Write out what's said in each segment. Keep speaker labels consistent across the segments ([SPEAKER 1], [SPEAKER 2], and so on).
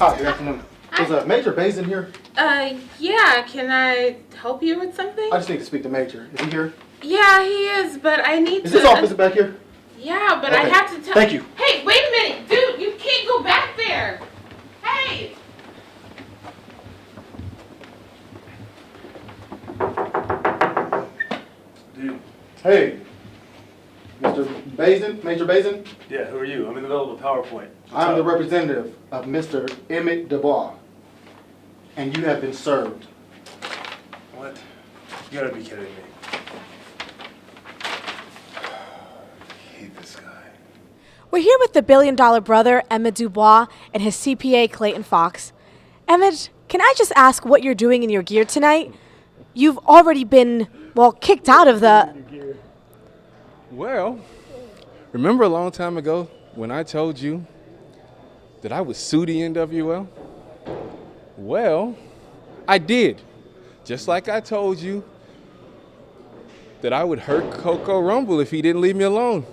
[SPEAKER 1] Hi, good afternoon. Is Major Bays in here?
[SPEAKER 2] Yeah, can I help you with something?
[SPEAKER 1] I just need to speak to Major. Is he here?
[SPEAKER 2] Yeah, he is, but I need to...
[SPEAKER 1] Is his office back here?
[SPEAKER 2] Yeah, but
[SPEAKER 1] Okay.
[SPEAKER 2] I have to tell...
[SPEAKER 1] Thank you.
[SPEAKER 2] Hey, wait a minute! Dude, you can't go back there! Hey!
[SPEAKER 3] Dude.
[SPEAKER 1] Hey. Mr. Bazin? Major Bazin?
[SPEAKER 3] Yeah, who are you? I'm in the middle of a PowerPoint.
[SPEAKER 1] I'm the representative of Mr. Emmett Dubois. And you have been served.
[SPEAKER 3] What? You gotta be kidding me. I hate this guy.
[SPEAKER 4] We're here with the billion-dollar brother, Emmett Dubois, and his CPA, Clayton Fox. Emmett, can I just ask what you're doing in your gear tonight? You've already been, well, kicked out of the...
[SPEAKER 5] Well, remember a long time ago when I told you that I would sue the NWL? Well, I did. Just like I told you that I would hurt Coco Rumble if he didn't leave me alone.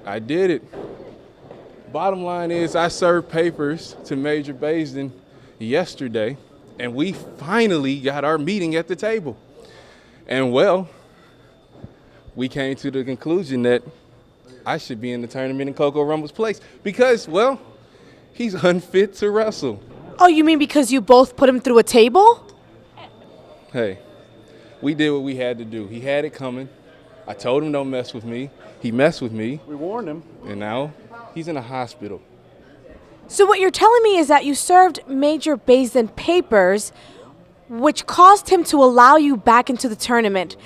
[SPEAKER 5] I did it. Bottom line is I served papers to Major Basin yesterday, and we finally got our meeting at the table. And well, we came to the conclusion that I should be in the tournament in Coco Rumble's place because, well, he's unfit to wrestle.
[SPEAKER 4] Oh, you mean because you both put him through a table?
[SPEAKER 5] Hey, we did what we had to do. He had it coming. I told him don't mess with me. He messed with me.
[SPEAKER 1] We warned him.
[SPEAKER 5] And now he's in a hospital.
[SPEAKER 4] So what you're telling me is that you served Major Basin papers, which caused him to allow you back into the tournament.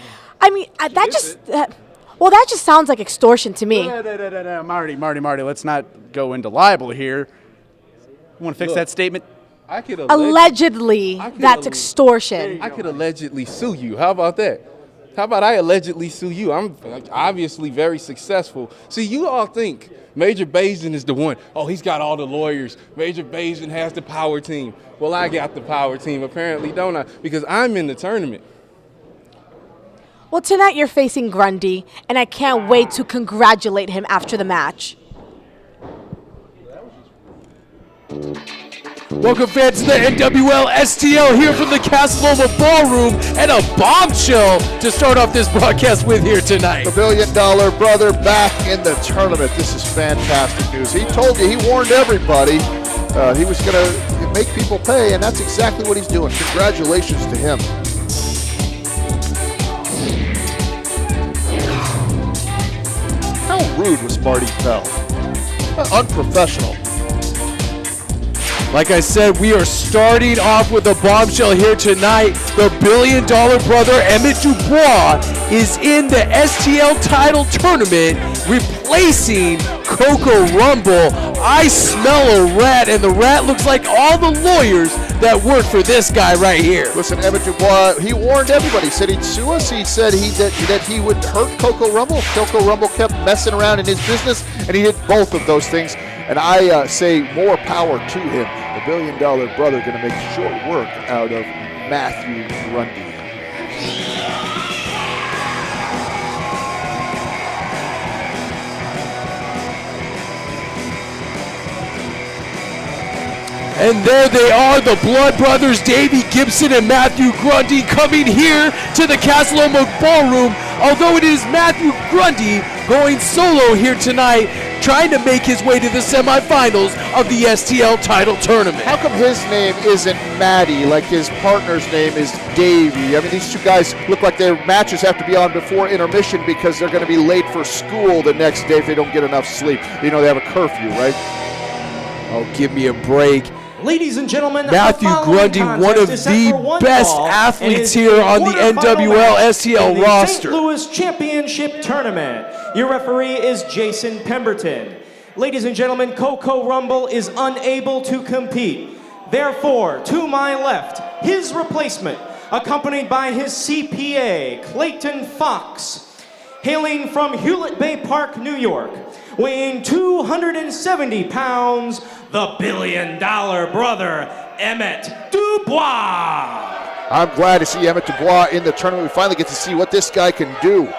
[SPEAKER 4] I mean, that just sounds like extortion to me.
[SPEAKER 6] Marty, let's not go into libel here. You want to fix that statement?
[SPEAKER 5] I could
[SPEAKER 4] Allegedly, that's extortion.
[SPEAKER 5] I could allegedly sue you. How about that? How about I allegedly sue you? I'm obviously very successful. See, you all think Major Basin is the one. Oh, he's got all the lawyers. Major Basin has the power team. Well, I got the power team, apparently, don't I? Because I'm in the tournament.
[SPEAKER 4] Well, tonight you're facing Grundy, and I can't wait to congratulate him after the match.
[SPEAKER 6] Welcome, fans, to the NWL STL here from the Casa Loma Ballroom, and a bombshell to start off this broadcast with here tonight.
[SPEAKER 7] The billion-dollar brother back in the tournament. This is fantastic news. He told you, he warned everybody he was going to make people pay, and that's exactly what he's doing. Congratulations to him. How rude was Marty Bell? Unprofessional.
[SPEAKER 6] Like I said, we are starting off with a bombshell here tonight. The billion-dollar brother, Emmett Dubois, is in the STL title tournament, replacing Coco Rumble. I smell a rat, and the rat looks like all the lawyers that work for this guy right here.
[SPEAKER 7] Listen, Emmett Dubois, he warned everybody. He said he'd sue us. He said that he would hurt Coco Rumble if Coco Rumble kept messing around in his business, and he did both of those things. And I say more power to him. The billion-dollar brother going to make short work out of Mathew Grundy.
[SPEAKER 6] And there they are, the Blood Brothers, Davey Gibson and Mathew Grundy, coming here to the Casa Loma Ballroom. Although it is Mathew Grundy going solo here tonight, trying to make his way to the semifinals of the STL title tournament.
[SPEAKER 7] How come his name isn't Matty, like his partner's name is Davey? I mean, these two guys look like their matches have to be on before intermission because they're going to be late for school the next day if they don't get enough sleep. You know, they have a curfew, right?
[SPEAKER 6] Oh, give me a break.
[SPEAKER 8] Ladies and gentlemen,
[SPEAKER 6] Mathew Grundy, one of the best athletes here on the NWL STL roster.
[SPEAKER 8] St. Louis Championship Tournament. Your referee is Jason Pemberton. Ladies and gentlemen, Coco Rumble is unable to compete. Therefore, to my left, his replacement, accompanied by his CPA, Clayton Fox, hailing from Hewlett Bay Park, New York, weighing 270 pounds, the billion-dollar brother, Emmett Dubois.
[SPEAKER 7] I'm glad to see Emmett Dubois in the tournament. We finally get to see what this guy can do.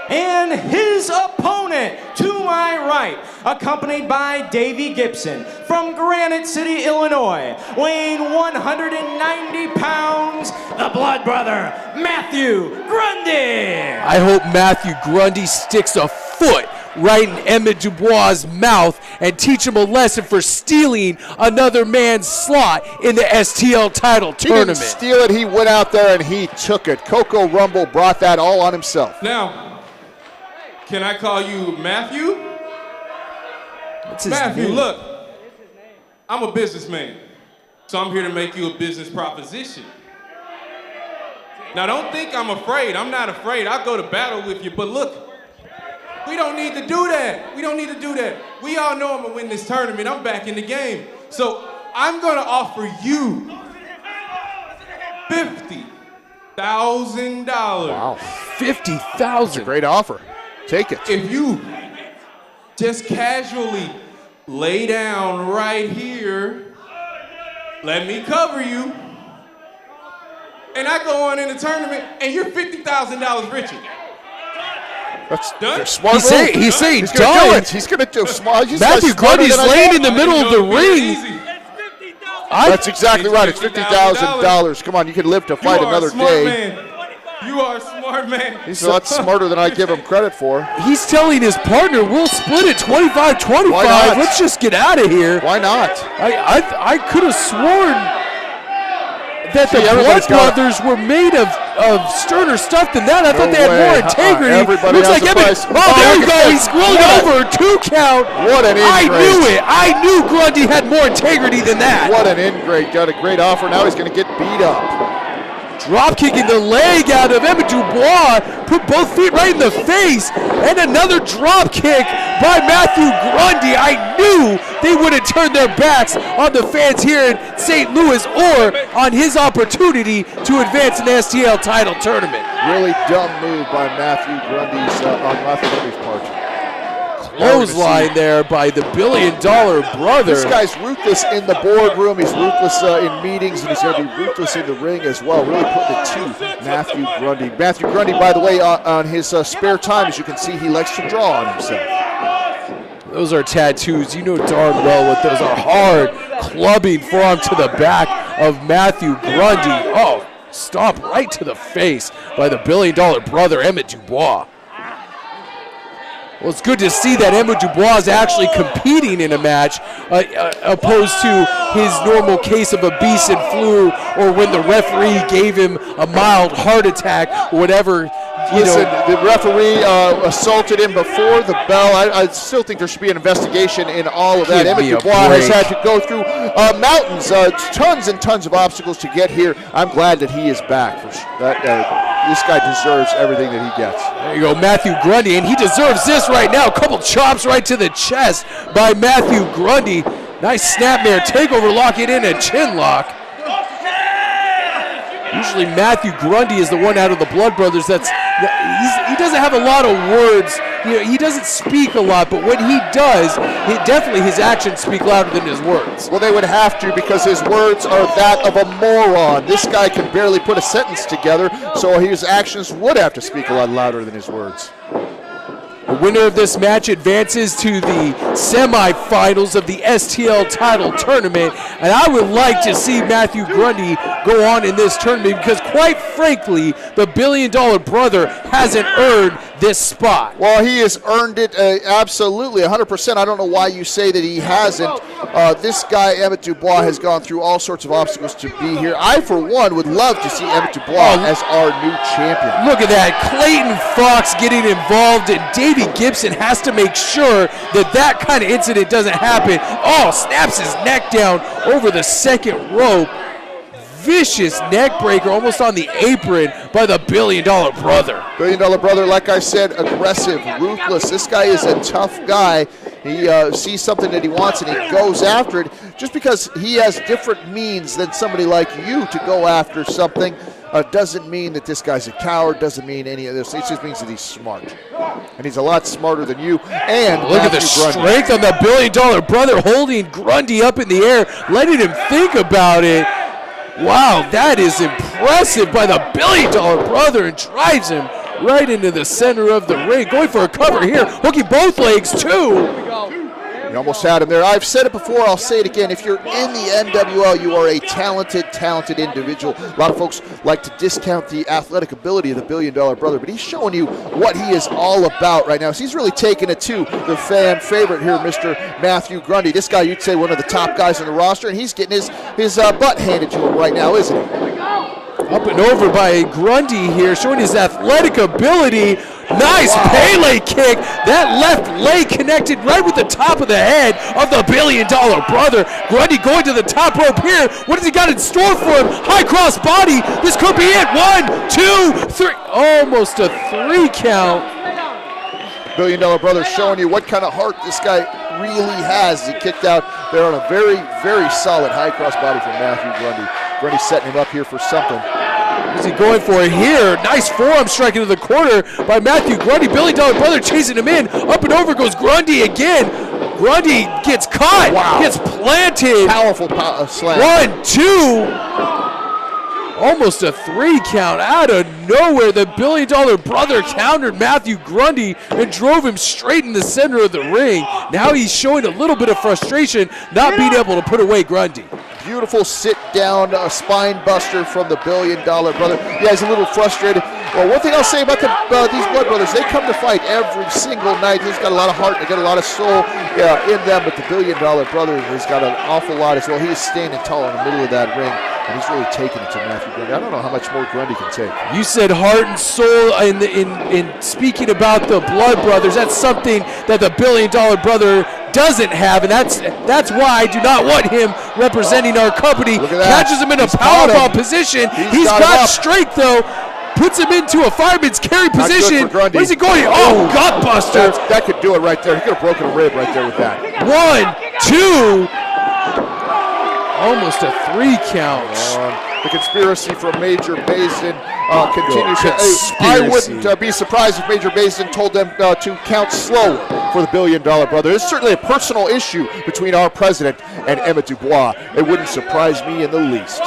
[SPEAKER 8] And his opponent, to my right, accompanied by Davey Gibson from Granite City, Illinois, weighing 190 pounds, the blood brother, Mathew Grundy.
[SPEAKER 6] I hope Mathew Grundy sticks a foot right in Emmett Dubois' mouth and teach him a lesson for stealing another man's slot in the STL title tournament.
[SPEAKER 7] He didn't steal it. He went out there and he took it. Coco Rumble brought that all on himself.
[SPEAKER 5] Now, can I call you Mathew?
[SPEAKER 6] What's his
[SPEAKER 5] Mathew,
[SPEAKER 6] name?
[SPEAKER 5] look, I'm a businessman, so I'm here to make you a business proposition. Now, don't think I'm afraid. I'm not afraid. I'll go to battle with you, but look, we don't need to do that. We don't need to do that. We all know I'm gonna win this tournament. I'm back in the game. So I'm gonna offer you $50,000.
[SPEAKER 7] Wow.
[SPEAKER 6] 50,000.
[SPEAKER 7] Great offer. Take it.
[SPEAKER 5] If you just casually lay down right here, let me cover you, and I go on in the tournament, and you're $50,000 richer.
[SPEAKER 7] That's
[SPEAKER 5] Done?
[SPEAKER 7] smart.
[SPEAKER 6] He's saying
[SPEAKER 7] He's gonna do
[SPEAKER 6] done.
[SPEAKER 7] it. He's gonna do smart. He's
[SPEAKER 6] Matthew
[SPEAKER 7] smarter
[SPEAKER 6] Grundy's
[SPEAKER 7] than I
[SPEAKER 6] laying
[SPEAKER 7] thought.
[SPEAKER 6] in the middle of the ring.
[SPEAKER 7] That's exactly right. It's $50,000. Come on, you can live to fight another day.
[SPEAKER 5] Man. You are a smart man.
[SPEAKER 7] He's a lot smarter than I give him credit for.
[SPEAKER 6] He's telling his partner, we'll split it 25-25.
[SPEAKER 7] Why not?
[SPEAKER 6] Let's just get out of here.
[SPEAKER 7] Why not?
[SPEAKER 6] I could have sworn that the Blood
[SPEAKER 7] everybody's got
[SPEAKER 6] Brothers were made of sterner stuff than that. I thought
[SPEAKER 7] No
[SPEAKER 6] they had more
[SPEAKER 7] way.
[SPEAKER 6] integrity.
[SPEAKER 7] Everybody
[SPEAKER 6] Looks
[SPEAKER 7] has
[SPEAKER 6] like
[SPEAKER 7] a
[SPEAKER 6] Emmett.
[SPEAKER 7] price.
[SPEAKER 6] Oh, there you
[SPEAKER 7] look
[SPEAKER 6] go.
[SPEAKER 7] at
[SPEAKER 6] He's
[SPEAKER 7] that.
[SPEAKER 6] rolling over. 2 count.
[SPEAKER 7] What an
[SPEAKER 6] I
[SPEAKER 7] ingrate.
[SPEAKER 6] knew it. I knew Grundy had more integrity than that.
[SPEAKER 7] What an ingrate. Got a great offer. Now he's going to get beat up.
[SPEAKER 6] Drop kicking the leg out of Emmett Dubois, put both feet right in the face, and another drop kick by Mathew Grundy. I knew they wouldn't turn their backs on the fans here in St. Louis or on his opportunity to advance in the STL title tournament.
[SPEAKER 7] Really dumb move by Mathew Grundy's on Mathew Grundy's part.
[SPEAKER 6] Clothesline there by the $1 billion brother.
[SPEAKER 7] This guy's ruthless in the boardroom. He's ruthless in meetings, and he's going to be ruthless in the ring as well. Really putting it to Mathew Grundy. Mathew Grundy, by the way, on his spare time, as you can see, he likes to draw on himself.
[SPEAKER 6] Those are tattoos. You know darn well what those are. Hard clubbing forearm to the back of Mathew Grundy. Oh, stomp right to the face by the $1 billion brother, Emmett Dubois. Well, it's good to see that Emmett Dubois is actually competing in a match opposed to his normal case of a Beeson flu or when the referee gave him a mild heart attack or whatever.
[SPEAKER 7] Listen, the referee assaulted him before the bell. I still think there should be an investigation in all of that.
[SPEAKER 6] Give me
[SPEAKER 7] Emmett
[SPEAKER 6] a
[SPEAKER 7] Dubois has
[SPEAKER 6] break.
[SPEAKER 7] had to go through mountains, tons and tons of obstacles to get here. I'm glad that he is back. This guy deserves everything that he gets.
[SPEAKER 6] There you go, Mathew Grundy, and he deserves this right now. A couple chops right to the chest by Mathew Grundy. Nice snapmare takeover, lock it in, a chin lock. Usually Mathew Grundy is the one out of the Blood Brothers he doesn't have a lot of words. He doesn't speak a lot, but when he does, definitely his actions speak louder than his words.
[SPEAKER 7] Well, they would have to because his words are that of a moron. This guy can barely put a sentence together, so his actions would have to speak a lot louder than his words.
[SPEAKER 6] The winner of this match advances to the semifinals of the STL title tournament, and I would like to see Mathew Grundy go on in this tournament because, quite frankly, the $1 billion brother hasn't earned this spot.
[SPEAKER 7] Well, he has earned it absolutely 100%. I don't know why you say that he hasn't. This guy, Emmett Dubois, has gone through all sorts of obstacles to be here. I, for one, would love to see Emmett Dubois as our new champion.
[SPEAKER 6] Look at that. Clayton Fox getting involved, and Davey Gibson has to make sure that kind of incident doesn't happen. Oh, snaps his neck down over the second rope. Vicious neck breaker almost on the apron by the $1 billion brother.
[SPEAKER 7] $1 billion brother, like I said, aggressive, ruthless. This guy is a tough guy. He sees something that he wants and he goes after it. Just because he has different means than somebody like you to go after something doesn't mean that this guy's a coward, doesn't mean any of this. It just means that he's smart. And he's a lot smarter than you. And
[SPEAKER 6] look at the strength on the $1 billion brother holding Grundy up in the air, letting him think about it. Wow, that is impressive by the $1 billion brother and drives him right into the center of the ring. Going for a cover here, hooking both legs too.
[SPEAKER 7] You almost had him there. I've said it before, I'll say it again. If you're in the NWL, you are a talented individual. A lot of folks like to discount the athletic ability of the billion-dollar brother, but he's showing you what he is all about right now. So he's really taking it to the fan favorite here, Mr. Mathew Grundy. This guy, you'd say one of the top guys on the roster, and he's getting his butt handed to him right now, isn't he?
[SPEAKER 6] Up and over by Grundy here, showing his athletic ability. Nice Pele kick. That left leg connected right with the top of the head of the billion-dollar brother. Grundy going to the top rope here. What has he got in store for him? High cross body. This could be it. 1, 2, 3. Almost a 3 count.
[SPEAKER 7] Billion-dollar brother showing you what kind of heart this guy really has. He kicked out there on a very, very solid high cross body from Mathew Grundy. Grundy setting him up here for something.
[SPEAKER 6] What's he going for here? Nice forearm strike into the corner by Mathew Grundy. Billion-dollar brother chasing him in. Up and over goes Grundy again. Grundy gets caught.
[SPEAKER 7] Wow.
[SPEAKER 6] Gets planted.
[SPEAKER 7] Powerful slam.
[SPEAKER 6] 1, 2. Almost a 3 count out of nowhere. The billion-dollar brother countered Mathew Grundy and drove him straight in the center of the ring. Now he's showing a little bit of frustration, not being able to put away Grundy.
[SPEAKER 7] Beautiful sit-down spine buster from the billion-dollar brother. Yeah, he's a little frustrated. Well, one thing I'll say about these Blood Brothers, they come to fight every single night. He's got a lot of heart, they got a lot of soul in them, but the billion-dollar brother has got an awful lot as well. He is standing tall in the middle of that ring, and he's really taking it to Mathew Grundy. I don't know how much more Grundy can take.
[SPEAKER 6] You said heart and soul in speaking about the Blood Brothers. That's something that the billion-dollar brother doesn't have, and that's why I do not want him representing our company. Catches him in a powerbomb position. He's got strength though. Puts him into a fireman's carry position. Where's he going? Oh, gutbuster.
[SPEAKER 7] That could do it right there. He could have broken a rib right there with that.
[SPEAKER 6] 1, 2. Almost a 3 count.
[SPEAKER 7] The conspiracy from Major Basin continues. I wouldn't be surprised if Major Basin told them to count slower for the billion-dollar brother. It's certainly a personal issue between our president and Emmett Dubois. It wouldn't surprise me in the least.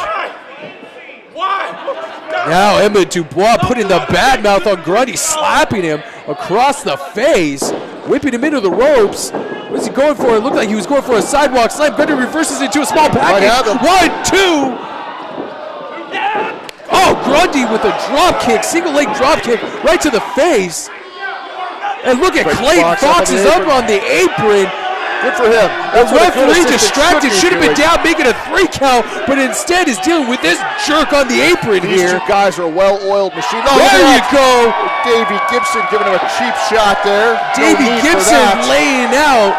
[SPEAKER 6] Now Emmett Dubois putting the bad mouth on Grundy, slapping him across the face, whipping him into the ropes. What's he going for? It looked like he was going for a sidewalk slam. Grundy reverses into a small package. 1, 2. Oh, Grundy with a drop kick, single leg drop kick right to the face. And look at Clayton Fox is up on the apron.
[SPEAKER 7] Good for him.
[SPEAKER 6] The referee distracted, should have been down, making a 3 count, but instead is dealing with this jerk on the apron here.
[SPEAKER 7] These two guys are a well-oiled machine.
[SPEAKER 6] Oh, there you go.
[SPEAKER 7] Davey Gibson giving him a cheap shot there.
[SPEAKER 6] Davey Gibson laying out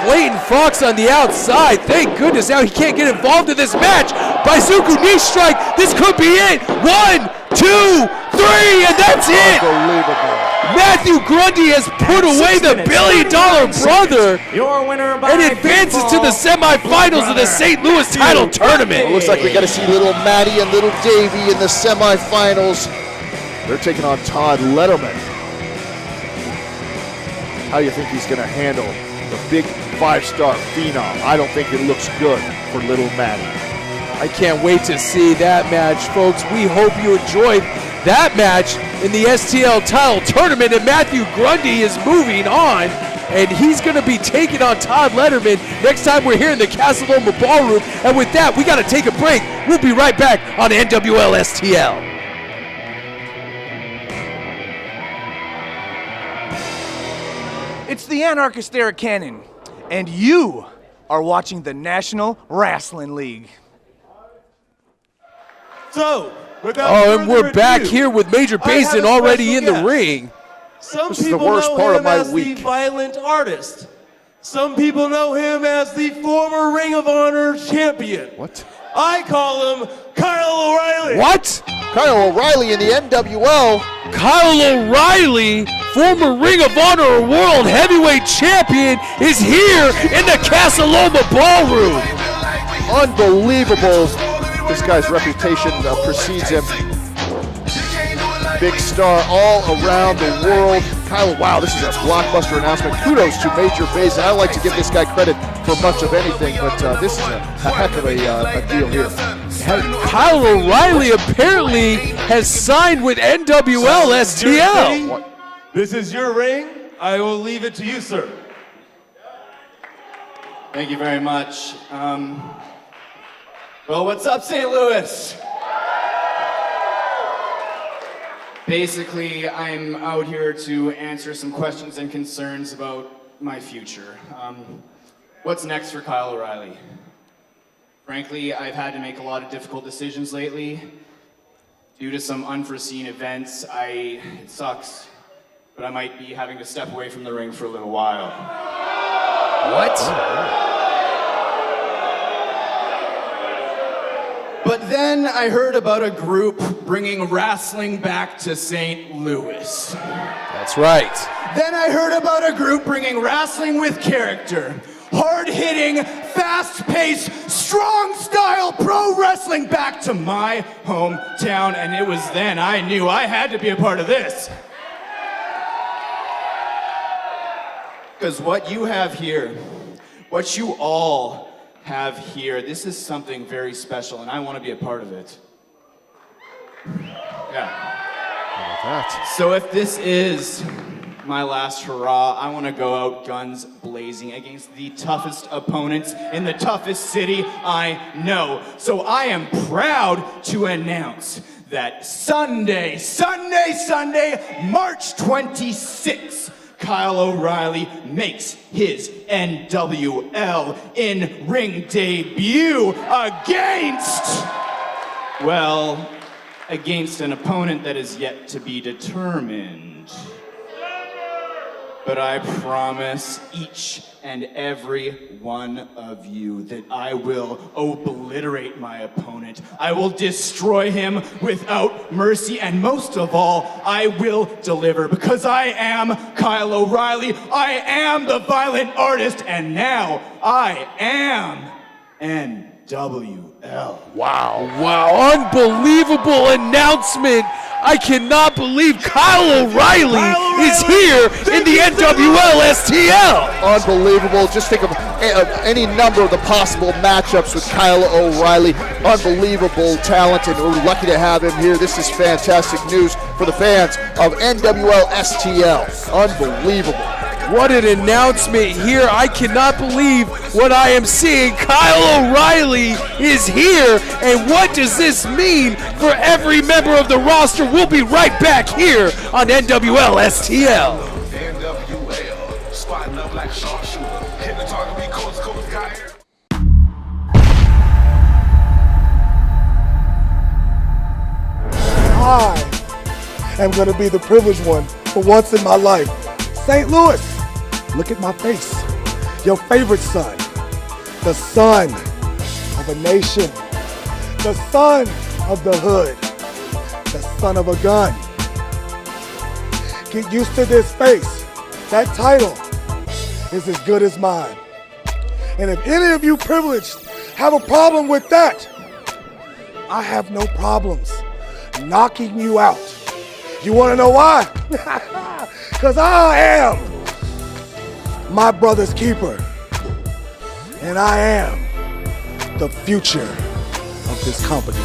[SPEAKER 6] Clayton Fox on the outside. Thank goodness now he can't get involved in this match. Baizuku knee strike. This could be it. 1, 2, 3, and that's it.
[SPEAKER 7] Unbelievable.
[SPEAKER 6] Mathew Grundy has put away the billion-dollar brother
[SPEAKER 8] Your winner by
[SPEAKER 6] and advances to the semifinals of the St. Louis title tournament.
[SPEAKER 7] Well, looks like we got to see little Maddie and little Davey in the semifinals. They're taking on Todd Letterman. How do you think he's going to handle the big 5-star phenom? I don't think it looks good for little Maddie.
[SPEAKER 6] I can't wait to see that match, folks. We hope you enjoyed that match in the STL title tournament, and Mathew Grundy is moving on, and he's going to be taking on Todd Letterman next time we're here in the Casa Loma Ballroom. And with that, we got to take a break. We'll be right back on NWL STL.
[SPEAKER 9] It's the anarchist Eric Cannon, and you are watching the National Wrasslin League.
[SPEAKER 10] So,
[SPEAKER 6] and we're back here with Major Basin already in the ring.
[SPEAKER 10] Some
[SPEAKER 7] This is the
[SPEAKER 10] people
[SPEAKER 7] worst
[SPEAKER 10] know
[SPEAKER 7] part
[SPEAKER 10] him
[SPEAKER 7] of my
[SPEAKER 10] as
[SPEAKER 7] week.
[SPEAKER 10] the violent artist. Some people know him as the former Ring of Honor champion.
[SPEAKER 7] What?
[SPEAKER 10] I call him Kyle O'Reilly.
[SPEAKER 6] What?
[SPEAKER 7] Kyle O'Reilly in the NWL.
[SPEAKER 6] Kyle O'Reilly, former Ring of Honor World Heavyweight Champion, is here in the Casa Loma Ballroom.
[SPEAKER 7] Unbelievable. This guy's reputation precedes him. Big star all around the world. Kyle, wow, this is a blockbuster announcement. Kudos to Major Basin. I like to give this guy credit for much of anything, but this is a heck of a deal here.
[SPEAKER 6] Kyle O'Reilly apparently has signed with NWL STL.
[SPEAKER 10] This is your ring. I will leave it to you, sir.
[SPEAKER 11] Thank you very much. Well, what's up, St. Louis? Basically, I'm out here to answer some questions and concerns about my future. What's next for Kyle O'Reilly? Frankly, I've had to make a lot of difficult decisions lately. Due to some unforeseen events, it sucks, but I might be having to step away from the ring for a little while.
[SPEAKER 6] What?
[SPEAKER 11] But then I heard about a group bringing wrestling back to St. Louis.
[SPEAKER 6] That's right.
[SPEAKER 11] Then I heard about a group bringing wrestling with character. Hard-hitting, fast-paced, strong-style pro wrestling back to my hometown. And it was then I knew I had to be a part of this. Because what you have here, what you all have here, this is something very special, and I want to be a part of it. Yeah. So if this is my last hurrah, I want to go out guns blazing against the toughest opponents in the toughest city I know. So I am proud to announce that Sunday, March 26th, Kyle O'Reilly makes his NWL in-ring debut against an opponent that is yet to be determined. But I promise each and every one of you that I will obliterate my opponent. I will destroy him without mercy, and most of all, I will deliver, because I am Kyle O'Reilly. I am the violent artist, and now I am NWL.
[SPEAKER 6] Wow, unbelievable announcement. I cannot believe Kyle O'Reilly is here in the NWL STL.
[SPEAKER 7] Unbelievable. Just think of any number of the possible matchups with Kyle O'Reilly. Unbelievable talent, and we're lucky to have him here. This is fantastic news for the fans of NWL STL. Unbelievable.
[SPEAKER 6] What an announcement here. I cannot believe what I am seeing. Kyle O'Reilly is here. And what does this mean for every member of the roster? We'll be right back here on NWL STL.
[SPEAKER 12] NWL, spotting up like a sharpshooter. Hit the target, we coast guy.
[SPEAKER 13] I am going to be the privileged one for once in my life. St. Louis, look at my face. Your favorite son, the son of a nation, the son of the hood, the son of a gun. Get used to this face. That title is as good as mine. And if any of you privileged have a problem with that, I have no problems knocking you out. You want to know why? Because I am my brother's keeper. And I am the future of this company.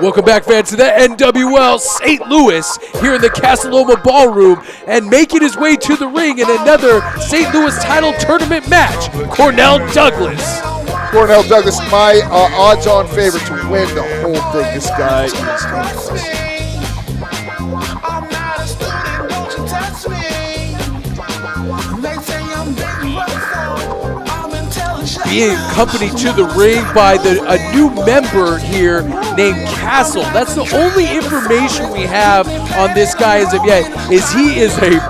[SPEAKER 6] Welcome back, fans, to the NWL St. Louis here in the Casa Loma Ballroom, and making his way to the ring in another St. Louis title tournament match, Cornell Douglas.
[SPEAKER 7] Cornell Douglas, my odds-on favorite to win the whole thing. This guy is dangerous.
[SPEAKER 6] Being accompanied to the ring by a new member here named Castle. That's the only information we have on this guy as of yet, is he is a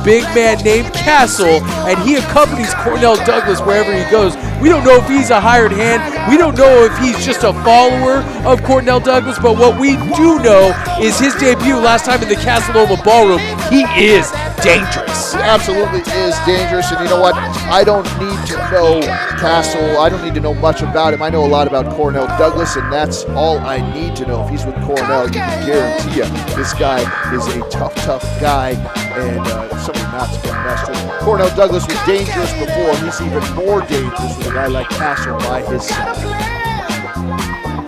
[SPEAKER 6] big man named Castle, and he accompanies Cornell Douglas wherever he goes. We don't know if he's a hired hand. We don't know if he's just a follower of Cornell Douglas, but what we do know is his debut last time in the Casa Loma Ballroom, he is dangerous.
[SPEAKER 7] He absolutely is dangerous, and you know what? I don't need to know Castle. I don't need to know much about him. I know a lot about Cornell Douglas, and that's all I need to know. If he's with Cornell, you can guarantee you this guy is a tough guy, and somebody not to get messed with. Cornell Douglas was dangerous before. He's even more dangerous with a guy like Castle by his side.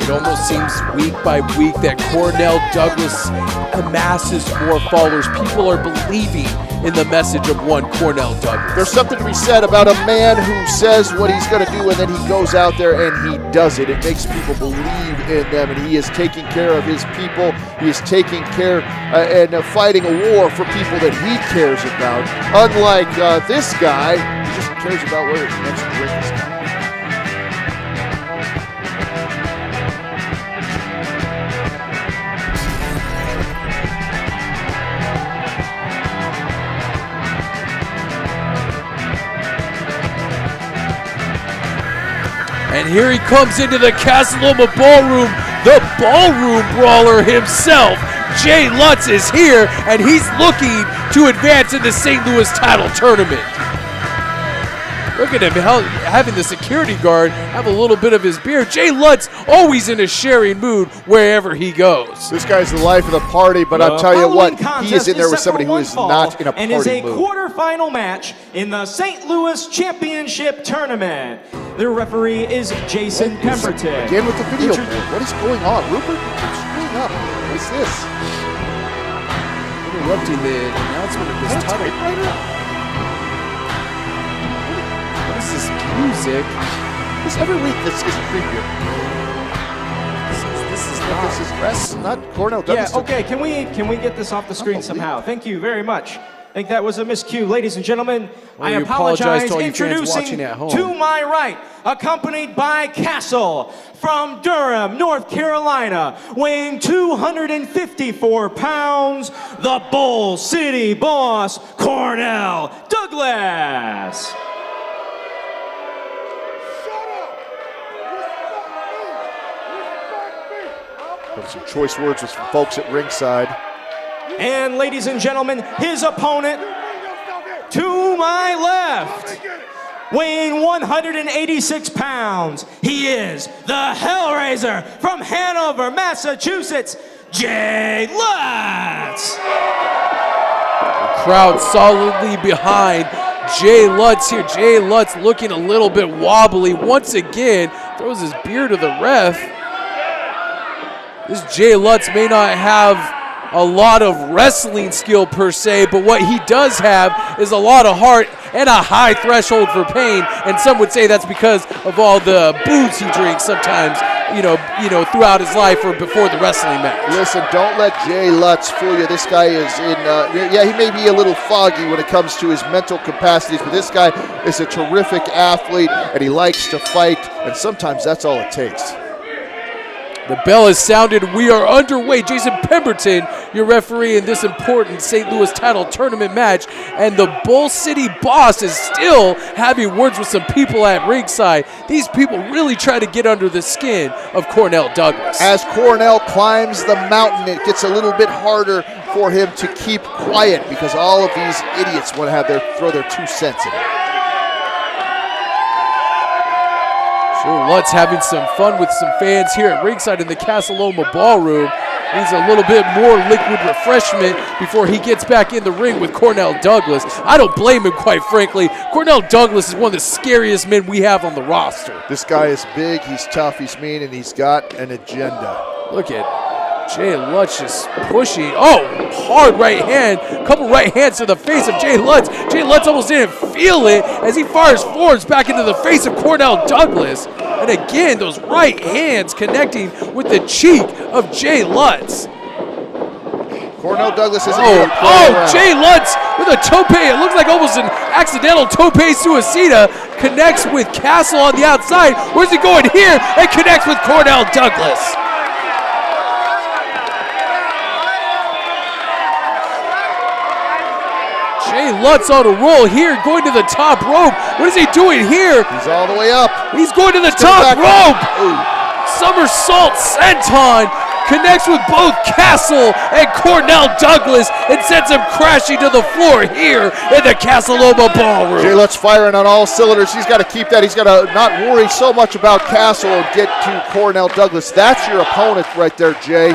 [SPEAKER 6] It almost seems week by week that Cornell Douglas amasses more followers. People are believing in the message of one Cornell Douglas.
[SPEAKER 7] There's something to be said about a man who says what he's going to do and then he goes out there and he does it. It makes people believe in them, and he is taking care of his people. He is taking care and fighting a war for people that he cares about. Unlike this guy, who just cares about where his next drink is going.
[SPEAKER 6] And here he comes into the Casa Loma Ballroom, the ballroom brawler himself. Jay Lutz is here, and he's looking to advance in the St. Louis title tournament. Look at him having the security guard have a little bit of his beer. Jay Lutz always in a sharing mood wherever he goes.
[SPEAKER 7] This guy's the life of the party, but I'll tell you what, he is in there with somebody who is not in a party mood.
[SPEAKER 8] And is a quarterfinal match in the St. Louis Championship Tournament. Their referee is Jason Pemberton.
[SPEAKER 7] Again with the video board. What is going on? Rupert, screwing up. What is this?
[SPEAKER 6] Interrupting the announcement of this title. What is this music?
[SPEAKER 7] Because every week this is a preview. This is not Cornell Douglas.
[SPEAKER 8] Yeah, okay, can we get this off the screen somehow? Thank you very much. I think that was a miscue. Ladies and gentlemen, I apologize.
[SPEAKER 6] to all you
[SPEAKER 8] Introducing
[SPEAKER 6] fans watching at home.
[SPEAKER 8] to my right, accompanied by Castle from Durham, North Carolina, weighing 254 pounds, the Bull City Boss, Cornell Douglas.
[SPEAKER 7] Some choice words with some folks at ringside.
[SPEAKER 8] And ladies and gentlemen, his opponent to my left, weighing 186 pounds, he is the Hellraiser from Hanover, Massachusetts, Jay Lutz.
[SPEAKER 6] The crowd solidly behind Jay Lutz here. Jay Lutz looking a little bit wobbly. Once again, throws his beer to the ref. This Jay Lutz may not have a lot of wrestling skill per se, but what he does have is a lot of heart and a high threshold for pain, and some would say that's because of all the booze he drinks sometimes, you know, throughout his life or before the wrestling match.
[SPEAKER 7] Listen, don't let Jay Lutz fool you. This guy is yeah, he may be a little foggy when it comes to his mental capacities, but this guy is a terrific athlete, and he likes to fight, and sometimes that's all it takes.
[SPEAKER 6] The bell has sounded. We are underway. Jason Pemberton, your referee in this important St. Louis title tournament match. And the Bull City Boss is still having words with some people at ringside. These people really try to get under the skin of Cornell Douglas.
[SPEAKER 7] As Cornell climbs the mountain, it gets a little bit harder for him to keep quiet because all of these idiots want to throw their 2 cents in it.
[SPEAKER 6] Sure, Lutz having some fun with some fans here at ringside in the Casa Loma Ballroom. Needs a little bit more liquid refreshment before he gets back in the ring with Cornell Douglas. I don't blame him, quite frankly. Cornell Douglas is one of the scariest men we have on the roster.
[SPEAKER 7] This guy is big, he's tough, he's mean, and he's got an agenda.
[SPEAKER 6] Look at Jay Lutz just pushing. Oh, hard right hand. A couple right hands to the face of Jay Lutz. Jay Lutz almost didn't feel it as he fires forwards back into the face of Cornell Douglas. And again, those right hands connecting with the cheek of Jay Lutz.
[SPEAKER 7] Cornell Douglas isn't
[SPEAKER 6] Jay Lutz with a tope. It looks like almost an accidental tope suicida. Connects with Castle on the outside. Where's he going here? And connects with Cornell Douglas. Jay Lutz on a roll here, going to the top rope. What is he doing here?
[SPEAKER 7] He's all the way up.
[SPEAKER 6] He's going to the top rope. Somersault senton, connects with both Castle and Cornell Douglas and sends him crashing to the floor here in the Casa Loma Ballroom.
[SPEAKER 7] Jay Lutz firing on all cylinders. He's got to keep that. He's got to not worry so much about Castle and get to Cornell Douglas. That's your opponent right there, Jay.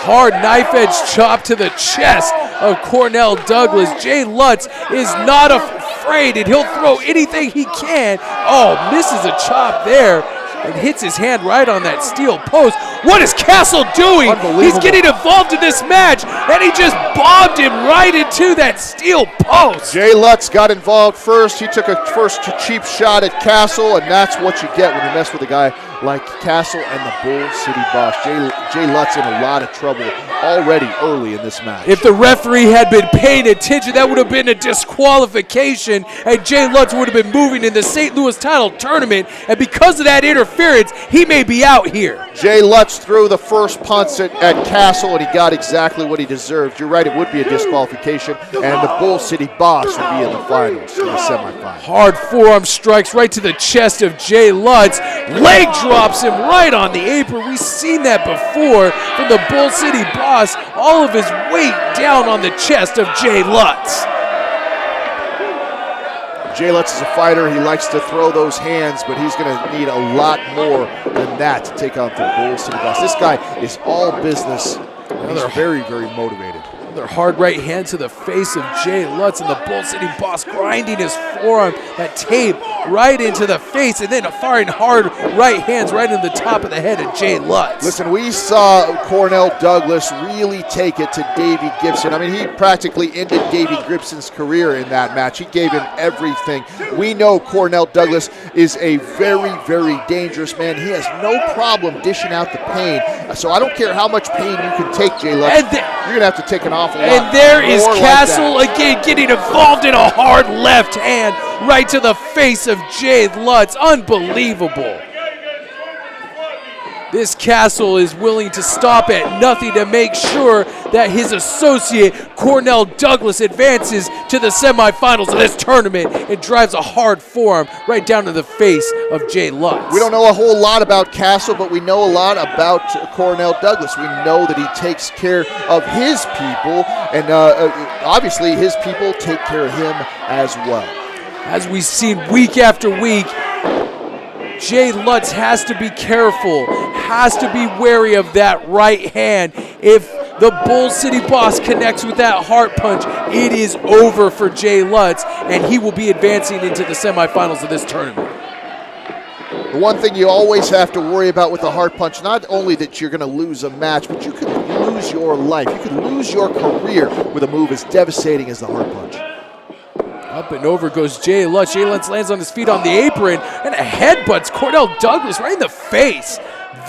[SPEAKER 6] Hard knife edge chop to the chest of Cornell Douglas. Jay Lutz is not afraid, and he'll throw anything he can. Oh, misses a chop there and hits his hand right on that steel post. What is Castle doing? He's getting involved in this match, and he just bombed him right into that steel post.
[SPEAKER 7] Jay Lutz got involved first. He took a first cheap shot at Castle, and that's what you get when you mess with a guy like Castle and the Bull City Boss. Jay Lutz in a lot of trouble already early in this match.
[SPEAKER 6] If the referee had been paying attention, that would have been a disqualification, and Jay Lutz would have been moving in the St. Louis title tournament, and because of that interference, he may be out here.
[SPEAKER 7] Jay Lutz threw the first punch at Castle, and he got exactly what he deserved. You're right, it would be a disqualification, and the Bull City Boss would be in the finals, in the semifinals.
[SPEAKER 6] Hard forearm strikes right to the chest of Jay Lutz. Leg drops him right on the apron. We've seen that before from the Bull City Boss. All of his weight down on the chest of Jay Lutz.
[SPEAKER 7] Jay Lutz is a fighter. He likes to throw those hands, but he's going to need a lot more than that to take out the Bull City Boss. This guy is all business, and he's very, very motivated.
[SPEAKER 6] Another hard right hand to the face of Jay Lutz, and the Bull City Boss grinding his forearm, that tape right into the face, and then firing hard right hands right in the top of the head of Jay Lutz.
[SPEAKER 7] Listen, we saw Cornell Douglas really take it to Davey Gibson. I mean, he practically ended Davey Gibson's career in that match. He gave him everything. We know Cornell Douglas is a very, very dangerous man. He has no problem dishing out the pain. So I don't care how much pain you can take, Jay Lutz. You're going to have to take an awful lot.
[SPEAKER 6] And there is
[SPEAKER 7] more
[SPEAKER 6] Castle
[SPEAKER 7] like that.
[SPEAKER 6] again getting involved in a hard left hand right to the face of Jay Lutz. Unbelievable. This Castle is willing to stop at nothing to make sure that his associate, Cornell Douglas, advances to the semifinals of this tournament and drives a hard forearm right down to the face of Jay Lutz.
[SPEAKER 7] We don't know a whole lot about Castle, but we know a lot about Cornell Douglas. We know that he takes care of his people, and obviously his people take care of him as well.
[SPEAKER 6] As we've seen week after week, Jay Lutz has to be careful, has to be wary of that right hand. If the Bull City Boss connects with that heart punch, it is over for Jay Lutz, and he will be advancing into the semifinals of this tournament.
[SPEAKER 7] The one thing you always have to worry about with a heart punch, not only that you're going to lose a match, but you could lose your life. You could lose your career with a move as devastating as the heart punch.
[SPEAKER 6] Up and over goes Jay Lutz. Jay Lutz lands on his feet on the apron and a headbutts Cornell Douglas right in the face.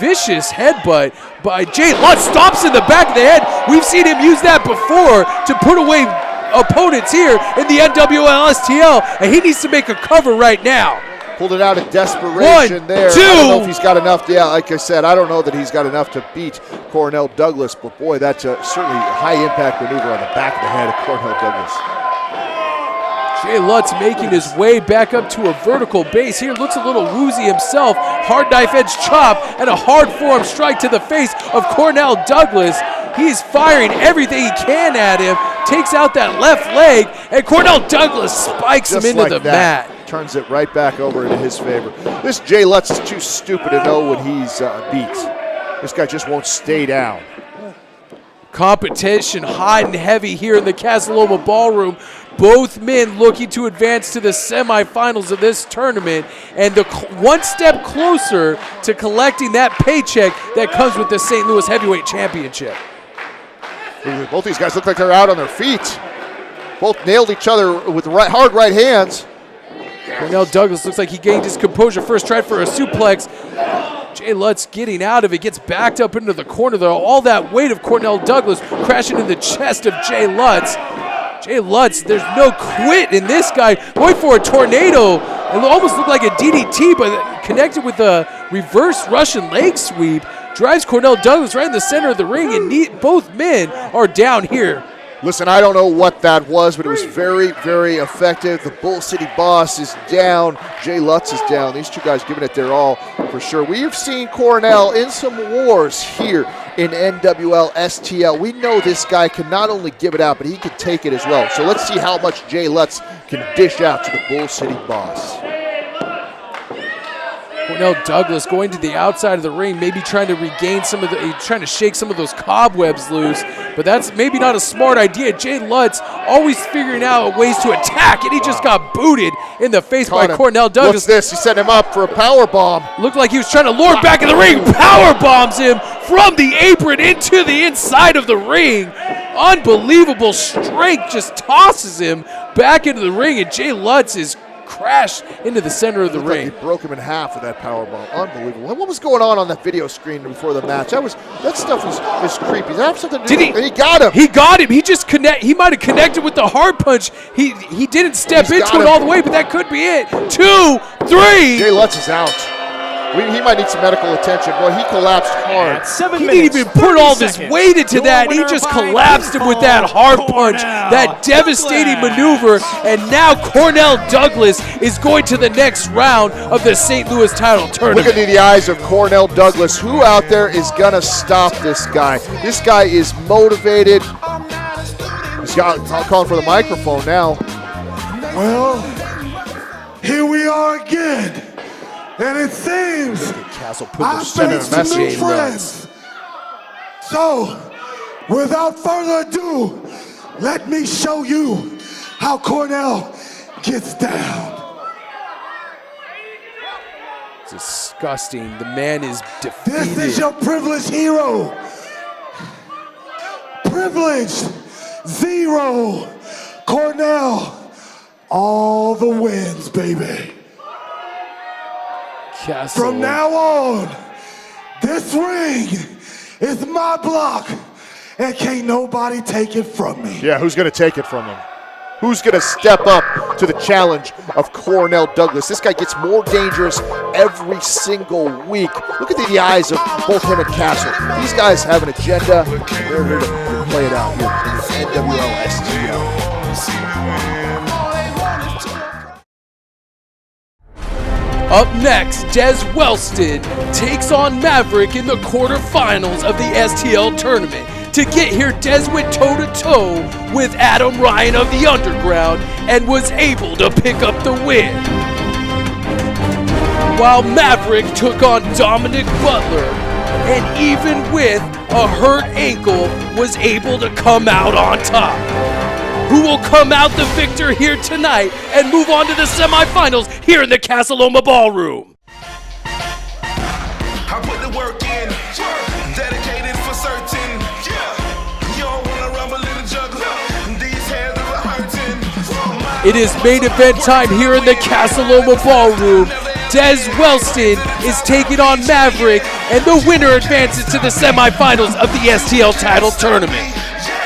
[SPEAKER 6] Vicious headbutt by Jay Lutz. Stops in the back of the head. We've seen him use that before to put away opponents here in the NWL STL, and he needs to make a cover right now.
[SPEAKER 7] Pulled it out in desperation there.
[SPEAKER 6] 2.
[SPEAKER 7] I don't know if he's got enough. Yeah, like I said, I don't know that he's got enough to beat Cornell Douglas, but boy, that's certainly a high impact maneuver on the back of the head of Cornell Douglas.
[SPEAKER 6] Jay Lutz making his way back up to a vertical base. Here looks a little woozy himself. Hard knife edge chop and a hard forearm strike to the face of Cornell Douglas. He's firing everything he can at him. Takes out that left leg, and Cornell Douglas spikes him into the mat.
[SPEAKER 7] Turns it right back over into his favor. This Jay Lutz is too stupid to know when he's beat. This guy just won't stay down.
[SPEAKER 6] Competition hot and heavy here in the Casa Loma Ballroom. Both men looking to advance to the semifinals of this tournament, and one step closer to collecting that paycheck that comes with the St. Louis Heavyweight Championship.
[SPEAKER 7] Both these guys look like they're out on their feet. Both nailed each other with hard right hands.
[SPEAKER 6] Cornell Douglas looks like he gained his composure. First tried for a suplex. Jay Lutz getting out of it, gets backed up into the corner there. All that weight of Cornell Douglas crashing in the chest of Jay Lutz. Jay Lutz, there's no quit in this guy. Going for a tornado. It almost looked like a DDT, but connected with a reverse Russian leg sweep. Drives Cornell Douglas right in the center of the ring, and both men are down here
[SPEAKER 7] Listen, I don't know what that was, but it was very, very effective. The Bull City Boss is down. Jay Lutz is down. These two guys giving it their all for sure. We've seen Cornell in some wars here in NWL STL. We know this guy can not only give it out, but he can take it as well. So let's see how much Jay Lutz can dish out to the Bull City Boss.
[SPEAKER 6] Cornell Douglas going to the outside of the ring, maybe trying to regain some of trying to shake some of those cobwebs loose, but that's maybe not a smart idea. Jay Lutz always figuring out ways to attack, and he just got booted in the face by Cornell Douglas.
[SPEAKER 7] What's this? He set him up for a power bomb.
[SPEAKER 6] Looked like he was trying to lure back in the ring. Power bombs him from the apron into the inside of the ring. Unbelievable strength, just tosses him back into the ring, and Jay Lutz is crashed into the center of the ring.
[SPEAKER 7] Like he broke him in half with that power bomb. Unbelievable. What was going on that video screen before the match? That stuff was creepy. Did that have something to do with it? And he got him.
[SPEAKER 6] He got him. He just he might have connected with the hard punch. He didn't step into it all the way, but that could be it. 2, 3.
[SPEAKER 7] Jay Lutz is out. He might need some medical attention. Boy, he collapsed hard.
[SPEAKER 6] He didn't even put all this weight into that. He just collapsed him with that hard punch, that devastating maneuver. And now Cornell Douglas is going to the next round of the St. Louis title tournament.
[SPEAKER 7] Look at the eyes of Cornell Douglas. Who out there is going to stop this guy? This guy is motivated. He's calling for the microphone now.
[SPEAKER 13] Well, here we are again. And it seems I faced some new friends. So, without further ado, let me show you how Cornell gets down.
[SPEAKER 6] Disgusting. The man is defeated.
[SPEAKER 13] This is your privileged hero. Privileged 0. Cornell, all the wins, baby. From now on, this ring is my block, and can't nobody take it from me.
[SPEAKER 7] Yeah, who's going to take it from him? Who's going to step up to the challenge of Cornell Douglas? This guy gets more dangerous every single week. Look at the eyes of both him and Castle. These guys have an agenda. They're here to play it out here in the NWL STL.
[SPEAKER 6] Up next, Wellston takes on Maverick in the quarterfinals of the STL tournament. To get here, Des went toe-to-toe with Adam Ryan of the Underground and was able to pick up the win. While Maverick took on Dominic Butler, and even with a hurt ankle, was able to come out on top. Who will come out the victor here tonight and move on to the semifinals here in the Casa Loma Ballroom?
[SPEAKER 12] I put the work in, dedicated for certain. You don't wanna rumble in the juggler. These hands are hurting.
[SPEAKER 6] It is main event time here in the Casa Loma Ballroom. Des Wellston is taking on Maverick, and the winner advances to the semifinals of the STL title tournament.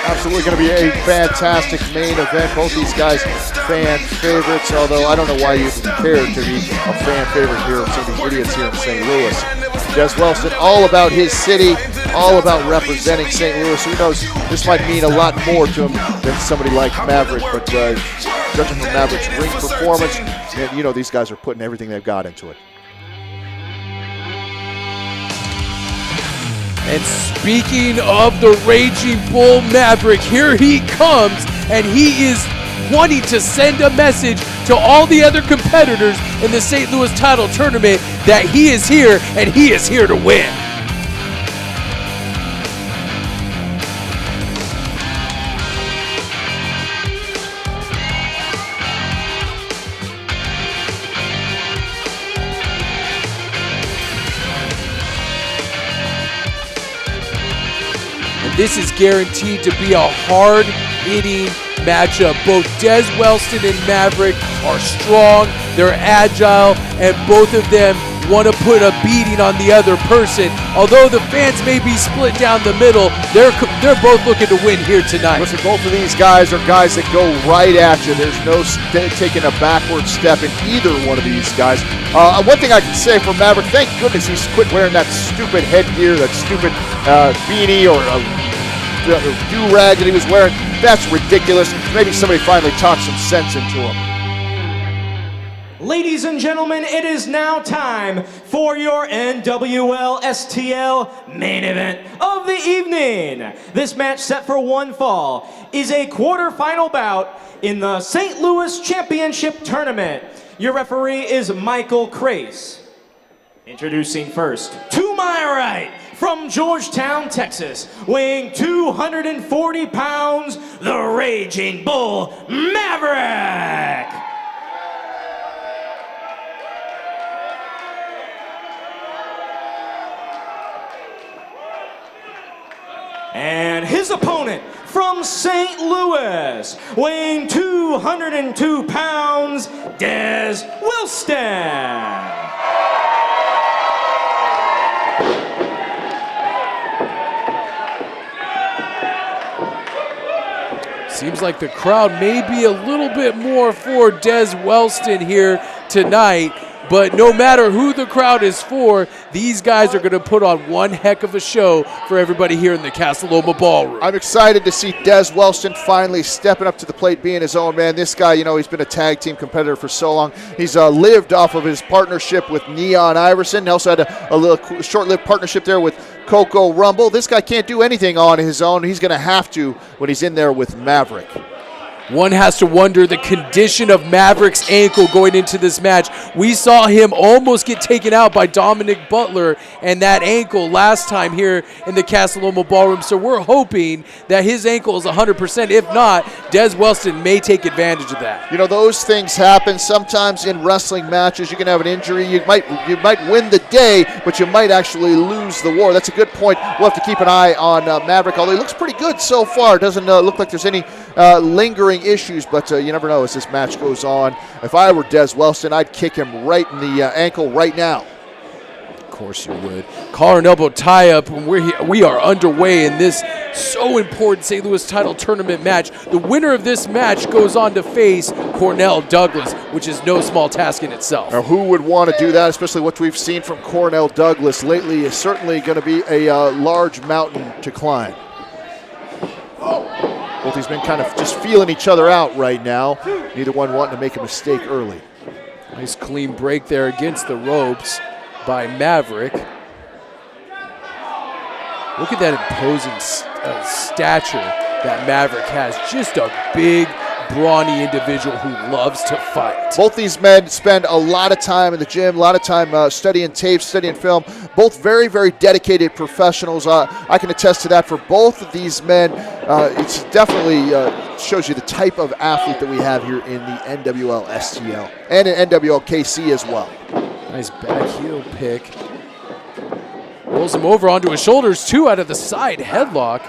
[SPEAKER 7] Absolutely going to be a fantastic main event. Both these guys fan favorites, although I don't know why you care to be a fan favorite here of some of the idiots here in St. Louis. Des Wellston, all about his city, all about representing St. Louis. Who knows, this might mean a lot more to him than somebody like Maverick, but judging from Maverick's ring performance, and you know these guys are putting everything they've got into it.
[SPEAKER 6] And speaking of the Raging Bull Maverick, here he comes, and he is wanting to send a message to all the other competitors in the St. Louis title tournament that he is here, and he is here to win. This is guaranteed to be a hard-hitting matchup. Both Des Wellston and Maverick are strong, they're agile, and both of them want to put a beating on the other person. Although the fans may be split down the middle, they're both looking to win here tonight.
[SPEAKER 7] Listen, both of these guys are guys that go right at you. There's no taking a backward step in either one of these guys. One thing I can say for Maverick, thank goodness he's quit wearing that stupid headgear, that stupid beanie or do-rag that he was wearing. That's ridiculous. Maybe somebody finally talked some sense into him.
[SPEAKER 8] Ladies and gentlemen, it is now time for your NWL STL main event of the evening. This match, set for one fall, is a quarterfinal bout in the St. Louis Championship Tournament. Your referee is Michael Crace. Introducing first, to my right, from Georgetown, Texas, weighing 240 pounds, the Raging Bull, Maverick. And his opponent from St. Louis, weighing 202 pounds, Des Wellston.
[SPEAKER 6] Seems like the crowd may be a little bit more for Des Wellston here tonight. But no matter who the crowd is for, these guys are going to put on one heck of a show for everybody here in the Casa Loma Ballroom.
[SPEAKER 7] I'm excited to see Des Wellston finally stepping up to the plate, being his own man. This guy, he's been a tag team competitor for so long. He's lived off of his partnership with Neon Iverson. He also had a little short-lived partnership there with Coco Rumble. This guy can't do anything on his own. He's going to have to when he's in there with Maverick.
[SPEAKER 6] One has to wonder the condition of Maverick's ankle going into this match. We saw him almost get taken out by Dominic Butler and that ankle last time here in the Casa Loma Ballroom. So we're hoping that his ankle is 100%. If not, Des Wellston may take advantage of that.
[SPEAKER 7] Those things happen sometimes in wrestling matches. You can have an injury. You might win the day, but you might actually lose the war. That's a good point. We'll have to keep an eye on Maverick, although he looks pretty good so far. Doesn't look like there's any lingering issues, but you never know as this match goes on. If I were Des Wellston, I'd kick him right in the ankle right now.
[SPEAKER 6] Of course you would. Collar and elbow tie-up, and we are underway in this so important St. Louis title tournament match. The winner of this match goes on to face Cornell Douglas, which is no small task in itself.
[SPEAKER 7] Now, who would want to do that, especially what we've seen from Cornell Douglas lately is certainly going to be a large mountain to climb. Both these men kind of just feeling each other out right now. Neither one wanting to make a mistake early.
[SPEAKER 6] Nice clean break there against the ropes by Maverick. Look at that imposing stature that Maverick has. Just a big, brawny individual who loves to fight.
[SPEAKER 7] Both these men spend a lot of time in the gym, a lot of time studying tapes, studying film. Both very, very dedicated professionals. I can attest to that for both of these men. It definitely shows you the type of athlete that we have here in the NWL STL and in NWL KC as well.
[SPEAKER 6] Nice back heel pick. Rolls him over onto his shoulders, two out of the side headlock.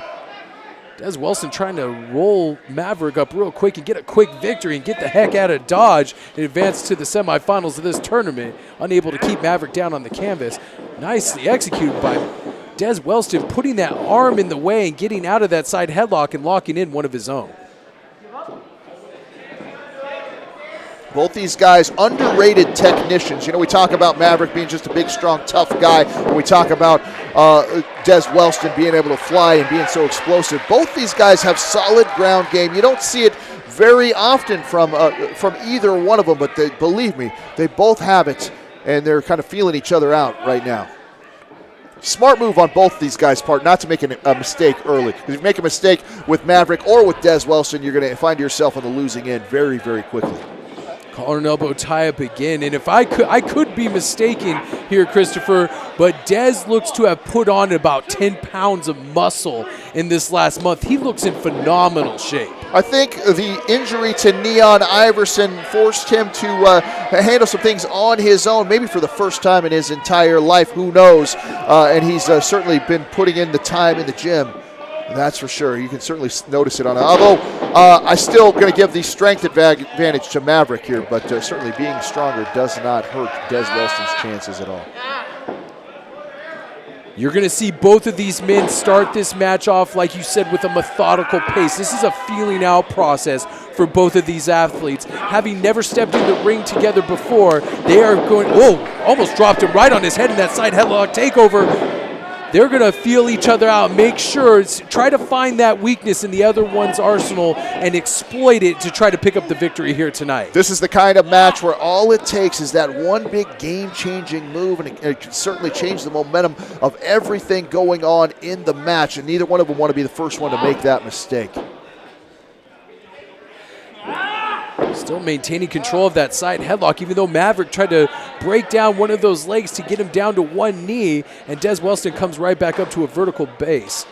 [SPEAKER 6] Des Wellston trying to roll Maverick up real quick and get a quick victory and get the heck out of Dodge and advance to the semifinals of this tournament. Unable to keep Maverick down on the canvas. Nicely executed by Des Wellston, putting that arm in the way and getting out of that side headlock and locking in one of his own.
[SPEAKER 7] Both these guys, underrated technicians. We talk about Maverick being just a big, strong, tough guy. And we talk about Des Wellston being able to fly and being so explosive. Both these guys have solid ground game. You don't see it very often from either one of them, but believe me, they both have it, and they're kind of feeling each other out right now. Smart move on both these guys' part not to make a mistake early. If you make a mistake with Maverick or with Des Wellston, you're going to find yourself on the losing end very, very quickly.
[SPEAKER 6] Collar and elbow tie-up again, and if I could be mistaken here, Christopher, but Des looks to have put on about 10 pounds of muscle in this last month. He looks in phenomenal shape.
[SPEAKER 7] I think the injury to Neon Iverson forced him to handle some things on his own, maybe for the first time in his entire life, who knows, and he's certainly been putting in the time in the gym. That's for sure. You can certainly notice it on it. Although I'm still going to give the strength advantage to Maverick here, but certainly being stronger does not hurt Des Wellston's chances at all.
[SPEAKER 6] You're going to see both of these men start this match off, like you said, with a methodical pace. This is a feeling out process for both of these athletes. Having never stepped in the ring together before, they are going, almost dropped him right on his head in that side headlock takeover. they're going to feel each other out, make sure, try to find that weakness in the other one's arsenal and exploit it to try to pick up the victory here tonight.
[SPEAKER 7] This is the kind of match where all it takes is that one big game-changing move, and it can certainly change the momentum of everything going on in the match, and neither one of them want to be the first one to make that mistake.
[SPEAKER 6] Still maintaining control of that side headlock, even though Maverick tried to break down one of those legs to get him down to one knee, and Des Wellston comes right back up to a vertical base.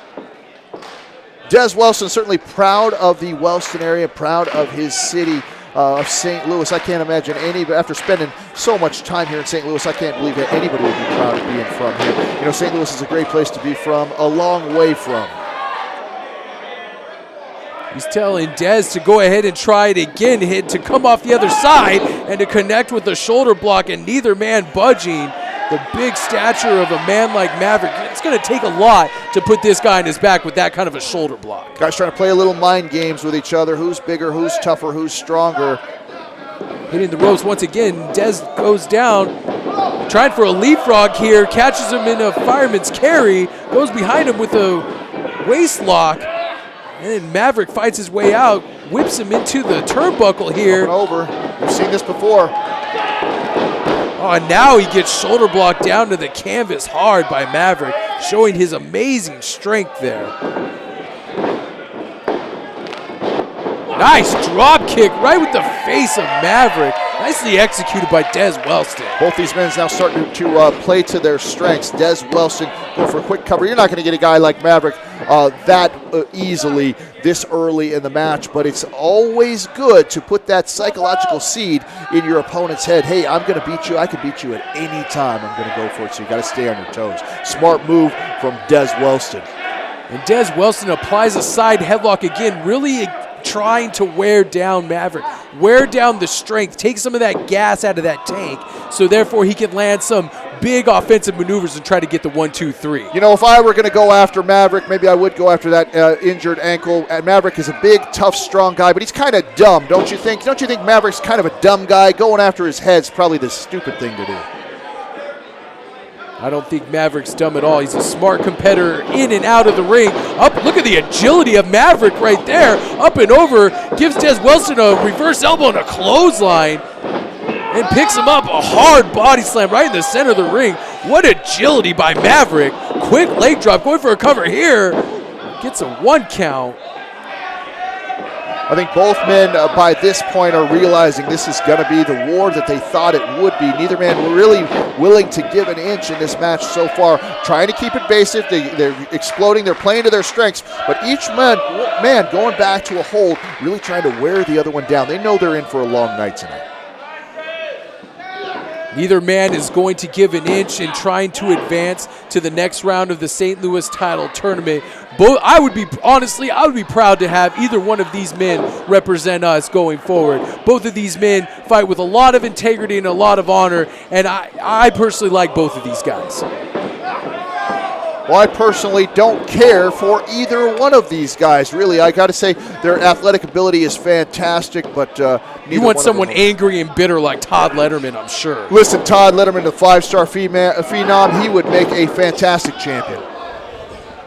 [SPEAKER 7] Des Wellston certainly proud of the Wellston area, proud of his city of St. Louis. I can't imagine after spending so much time here in St. Louis, I can't believe that anybody would be proud of being from here. You know, St. Louis is a great place to be from, a long way from.
[SPEAKER 6] He's telling Des to go ahead and try it again, to come off the other side and to connect with the shoulder block, and neither man budging. The big stature of a man like Maverick, it's going to take a lot to put this guy on his back with that kind of a shoulder block.
[SPEAKER 7] Guys trying to play a little mind games with each other. Who's bigger, who's tougher, who's stronger.
[SPEAKER 6] Hitting the ropes once again. Des goes down, trying for a leapfrog here, catches him in a fireman's carry, goes behind him with a waist lock. And then Maverick fights his way out, whips him into the turnbuckle here.
[SPEAKER 7] Over. We've seen this before.
[SPEAKER 6] Oh, and now he gets shoulder blocked down to the canvas hard by Maverick, showing his amazing strength there. Nice drop kick right with the face of Maverick. Nicely executed by Des Wellston.
[SPEAKER 7] Both these men now starting to play to their strengths. Des Wellston going for a quick cover. You're not going to get a guy like Maverick that easily this early in the match, but it's always good to put that psychological seed in your opponent's head. Hey, I'm going to beat you. I can beat you at any time. I'm going to go for it, so you got to stay on your toes. Smart move from Des Wellston.
[SPEAKER 6] And Des Wellston applies a side headlock again, really trying to wear down Maverick, wear down the strength, take some of that gas out of that tank, so therefore he can land some big offensive maneuvers and try to get the 1, 2, 3.
[SPEAKER 7] You know, if I were going to go after Maverick, maybe I would go after that injured ankle. And Maverick is a big, tough, strong guy, but he's kind of dumb, don't you think? Don't you think Maverick's kind of a dumb guy? Going after his head's probably the stupid thing to do.
[SPEAKER 6] I don't think Maverick's dumb at all. He's a smart competitor in and out of the ring. Up, look at the agility of Maverick right there. Up and over, gives Des Wellston a reverse elbow and a clothesline, and picks him up, a hard body slam right in the center of the ring. What agility by Maverick. Quick leg drop, going for a cover here. Gets a 1 count.
[SPEAKER 7] I think both men by this point are realizing this is going to be the war that they thought it would be. Neither man really willing to give an inch in this match so far, trying to keep it basic. They're exploding, they're playing to their strengths, but each man going back to a hold, really trying to wear the other one down. They know they're in for a long night tonight.
[SPEAKER 6] Neither man is going to give an inch in trying to advance to the next round of the St. Louis title tournament. I would be proud to have either one of these men represent us going forward. Both of these men fight with a lot of integrity and a lot of honor, and I personally like both of these guys.
[SPEAKER 7] Well, I personally don't care for either one of these guys, really. I got to say, their athletic ability is fantastic, but
[SPEAKER 6] you want someone angry and bitter like Todd Letterman, I'm sure.
[SPEAKER 7] Listen, Todd Letterman, the 5-star phenom, he would make a fantastic champion.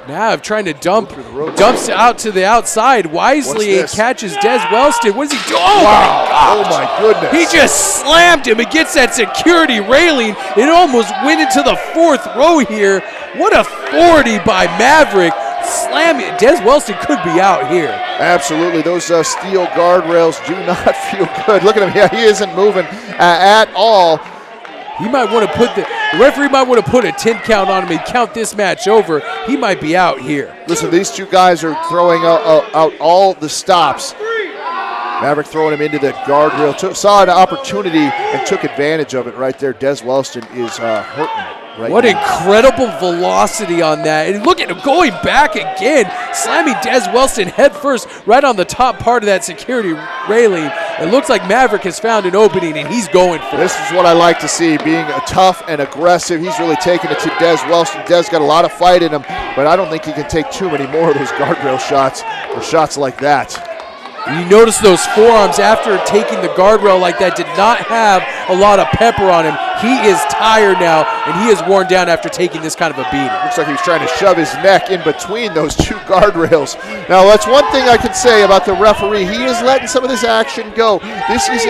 [SPEAKER 6] Now trying to dumps out to the outside wisely and catches Des Wellston. What is he doing? Oh,
[SPEAKER 7] wow.
[SPEAKER 6] My gosh.
[SPEAKER 7] Oh, my goodness.
[SPEAKER 6] He just slammed him against that security railing. It almost went into the 4th row here. What authority by Maverick. Slamming. Des Wellston could be out here.
[SPEAKER 7] Absolutely. Those steel guardrails do not feel good. Look at him. Yeah, he isn't moving at all.
[SPEAKER 6] He might want to the referee might want to put a 10 count on him and count this match over. He might be out here.
[SPEAKER 7] Listen, these two guys are throwing out all the stops. Maverick throwing him into the guardrail. Saw an opportunity and took advantage of it right there. Des Wellston is hurting.
[SPEAKER 6] What incredible velocity on that. And look at him going back again, slamming Des Wellston head first right on the top part of that security railing. It looks like Maverick has found an opening, and he's going for it.
[SPEAKER 7] This is what I like to see, being tough and aggressive. He's really taking it to Des Wellston. Des got a lot of fight in him, but I don't think he can take too many more of those guardrail shots or shots like that.
[SPEAKER 6] You notice those forearms after taking the guardrail like that did not have a lot of pepper on him. He is tired now, and he is worn down after taking this kind of a beating.
[SPEAKER 7] Looks like he was trying to shove his neck in between those two guardrails. Now, that's one thing I can say about the referee. He is letting some of this action go. This is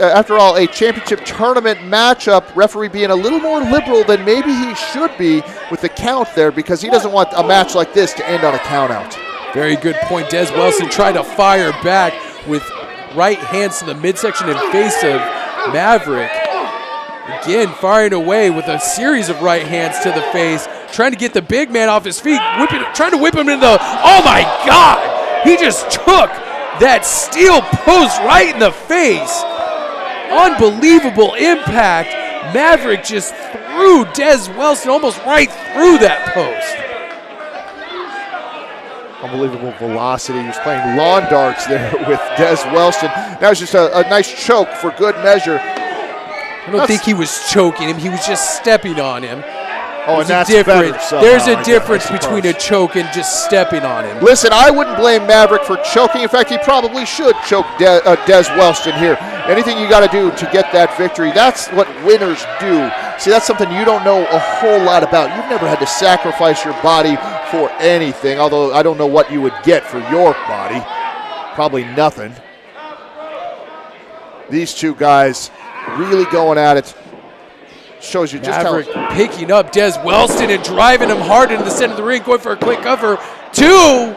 [SPEAKER 7] after all, a championship tournament matchup. Referee being a little more liberal than maybe he should be with the count there, because he doesn't want a match like this to end on a count out.
[SPEAKER 6] Very good point. Des Wellston tried to fire back with right hands to the midsection and face of Maverick. Again, firing away with a series of right hands to the face, trying to get the big man off his feet, trying to whip him into the, oh my God! He just took that steel post right in the face. Unbelievable impact. Maverick just threw Des Wellston almost right through that post.
[SPEAKER 7] Unbelievable velocity. He was playing lawn darts there with Des Wellston. That was just a nice choke for good measure.
[SPEAKER 6] I don't think he was choking him. He was just stepping on him.
[SPEAKER 7] Oh, and that's better somehow,
[SPEAKER 6] There's a difference between a choke and just stepping on him.
[SPEAKER 7] Listen, I wouldn't blame Maverick for choking. In fact, he probably should choke Des Wellston here. Anything you got to do to get that victory, that's what winners do. See, that's something you don't know a whole lot about. You've never had to sacrifice your body for anything, although I don't know what you would get for your body. Probably nothing. These two guys really going at it. Shows you just
[SPEAKER 6] Maverick
[SPEAKER 7] how
[SPEAKER 6] picking up Des Wellston and driving him hard into the center of the ring, going for a quick cover. 2.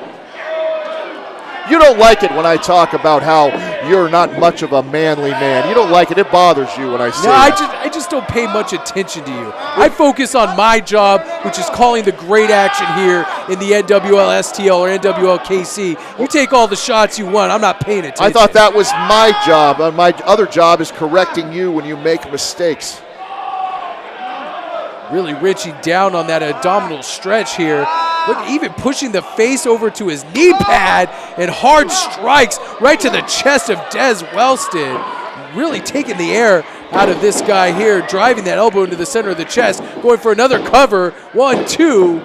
[SPEAKER 7] you don't like it when I talk about how you're not much of a manly man. You don't like it. It bothers you when I say that.
[SPEAKER 6] I just don't pay much attention to you. I focus on my job, which is calling the great action here in the NWL STL or NWL KC. You take all the shots you want. I'm not paying attention.
[SPEAKER 7] I thought that was my job. My other job is correcting you when you make mistakes.
[SPEAKER 6] Really reaching down on that abdominal stretch here. Look, even pushing the face over to his knee pad and hard strikes right to the chest of Des Wellston. Really taking the air out of this guy here, driving that elbow into the center of the chest, going for another cover. 1, 2.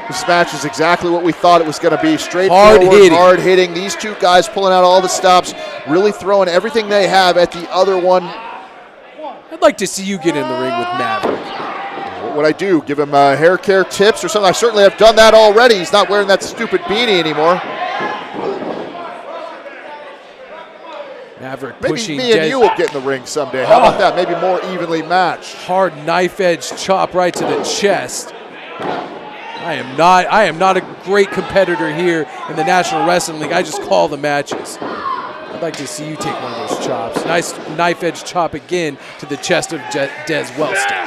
[SPEAKER 7] This match is exactly what we thought it was going to be. Straightforward, hard hitting. These two guys pulling out all the stops, really throwing everything they have at the other one.
[SPEAKER 6] I'd like to see you get in the ring with Maverick.
[SPEAKER 7] What would I do? Give him hair care tips or something? I certainly have done that already. He's not wearing that stupid beanie anymore.
[SPEAKER 6] Maverick
[SPEAKER 7] maybe
[SPEAKER 6] pushing
[SPEAKER 7] me and you will get in the ring someday. How about that? Maybe more evenly matched.
[SPEAKER 6] Hard knife edge chop right to the chest. I am not a great competitor here in the National Wrestling League. I just call the matches. I'd like to see you take one of those chops. Nice knife edge chop again to the chest of Des Wellston.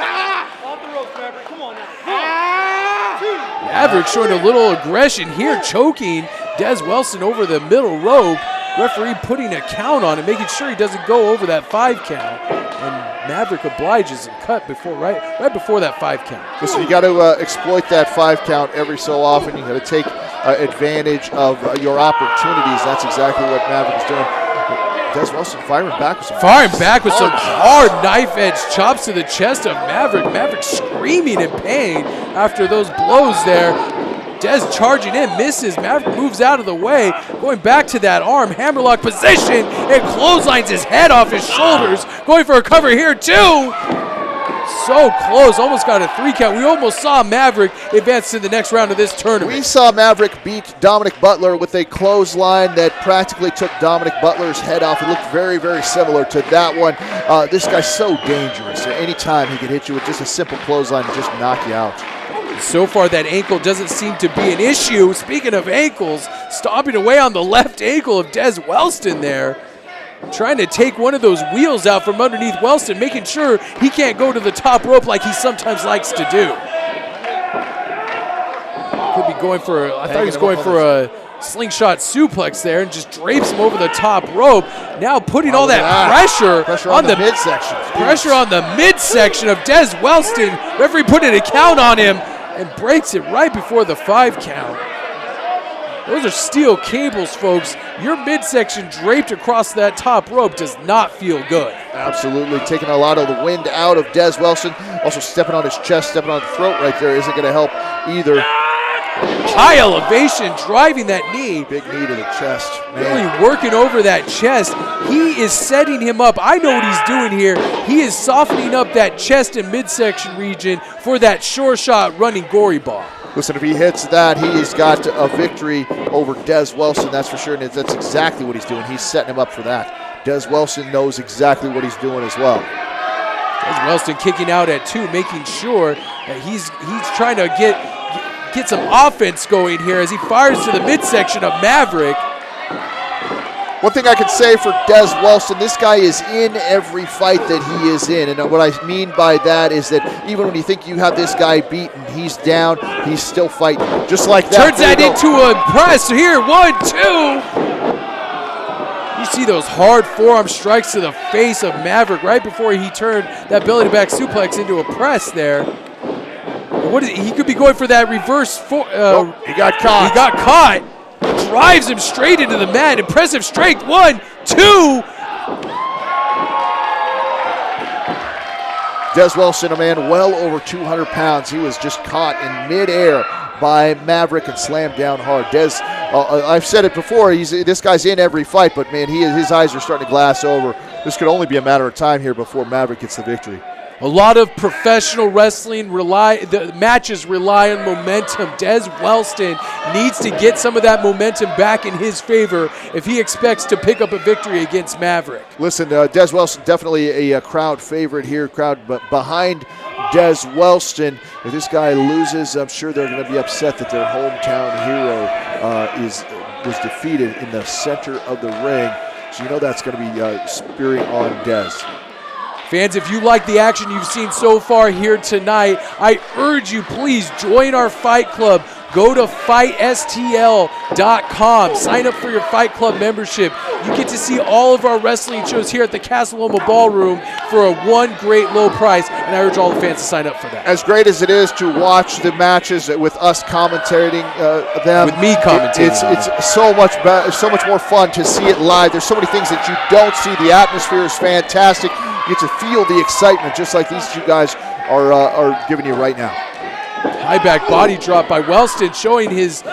[SPEAKER 6] Maverick showing a little aggression here, choking Des Wellston over the middle rope. Referee putting a count on it, making sure he doesn't go over that 5 count. And Maverick obliges and cut right before that 5 count.
[SPEAKER 7] Listen, you got to exploit that 5 count every so often. You got to take advantage of your opportunities. That's exactly what Maverick is doing. Des Wellston firing back with some
[SPEAKER 6] hard knife edge chops to the chest of Maverick. Maverick screaming in pain after those blows there. Des charging in, misses. Maverick moves out of the way, going back to that arm, hammerlock position, and clotheslines his head off his shoulders. Going for a cover here too. So close, almost got a 3 count. We almost saw Maverick advance to the next round of this tournament.
[SPEAKER 7] We saw Maverick beat Dominic Butler with a clothesline that practically took Dominic Butler's head off. It looked very, very similar to that one. This guy's so dangerous. Anytime he can hit you with just a simple clothesline and just knock you out.
[SPEAKER 6] So far, that ankle doesn't seem to be an issue. Speaking of ankles, stomping away on the left ankle of Des Wellston there. Trying to take one of those wheels out from underneath Wellston, making sure he can't go to the top rope like he sometimes likes to do. Could be going for, I thought he was going for a slingshot suplex there and just drapes him over the top rope. Now putting all that pressure on the midsection. Pressure on the midsection of Des Wellston. Referee putting a count on him and breaks it right before the 5 count. Those are steel cables, folks. Your midsection draped across that top rope does not feel good.
[SPEAKER 7] Absolutely, taking a lot of the wind out of Des Wellston. Also stepping on his chest, stepping on the throat right there isn't going to help either.
[SPEAKER 6] High elevation, driving that knee.
[SPEAKER 7] Big knee to the chest.
[SPEAKER 6] Really working over that chest. He is setting him up. I know what he's doing here. He is softening up that chest and midsection region for that sure shot running gory ball.
[SPEAKER 7] Listen, if he hits that, he's got a victory over Des Wellston, that's for sure, and that's exactly what he's doing. He's setting him up for that. Des Wellston knows exactly what he's doing as well.
[SPEAKER 6] Des Wellston kicking out at 2, making sure that he's trying to get some offense going here as he fires to the midsection of Maverick.
[SPEAKER 7] One thing I can say for Des Wellston, this guy is in every fight that he is in. And what I mean by that is that even when you think you have this guy beaten, he's down, he's still fighting. Just like that.
[SPEAKER 6] Turns that into a press here. 1, 2. You see those hard forearm strikes to the face of Maverick right before he turned that belly-to-back suplex into a press there. What is he could be going for that reverse.
[SPEAKER 7] He got caught.
[SPEAKER 6] He got caught. Drives him straight into the mat. Impressive strength. 1, 2.
[SPEAKER 7] Des Wellston, a man well over 200 pounds. He was just caught in midair by Maverick and slammed down hard. Des, I've said it before, this guy's in every fight, but man, his eyes are starting to glass over. This could only be a matter of time here before Maverick gets the victory.
[SPEAKER 6] A lot of professional wrestling the matches rely on momentum. Des Wellston needs to get some of that momentum back in his favor if he expects to pick up a victory against Maverick.
[SPEAKER 7] Listen, Des Wellston definitely a crowd favorite here. Crowd behind Des Wellston. If this guy loses, I'm sure they're going to be upset that their hometown hero was defeated in the center of the ring. So you know that's going to be spearing on Des.
[SPEAKER 6] Fans, if you like the action you've seen so far here tonight, I urge you, please join our Fight Club. Go to FightSTL.com. Sign up for your Fight Club membership. You get to see all of our wrestling shows here at the Casa Loma Ballroom for one great low price, and I urge all the fans to sign up for that.
[SPEAKER 7] As great as it is to watch the matches with us commentating them,
[SPEAKER 6] with me commentating,
[SPEAKER 7] it's so much better, so much more fun to see it live. There's so many things that you don't see. The atmosphere is fantastic. You get to feel the excitement just like these two guys are giving you right now.
[SPEAKER 6] High back body drop by Wellston, showing his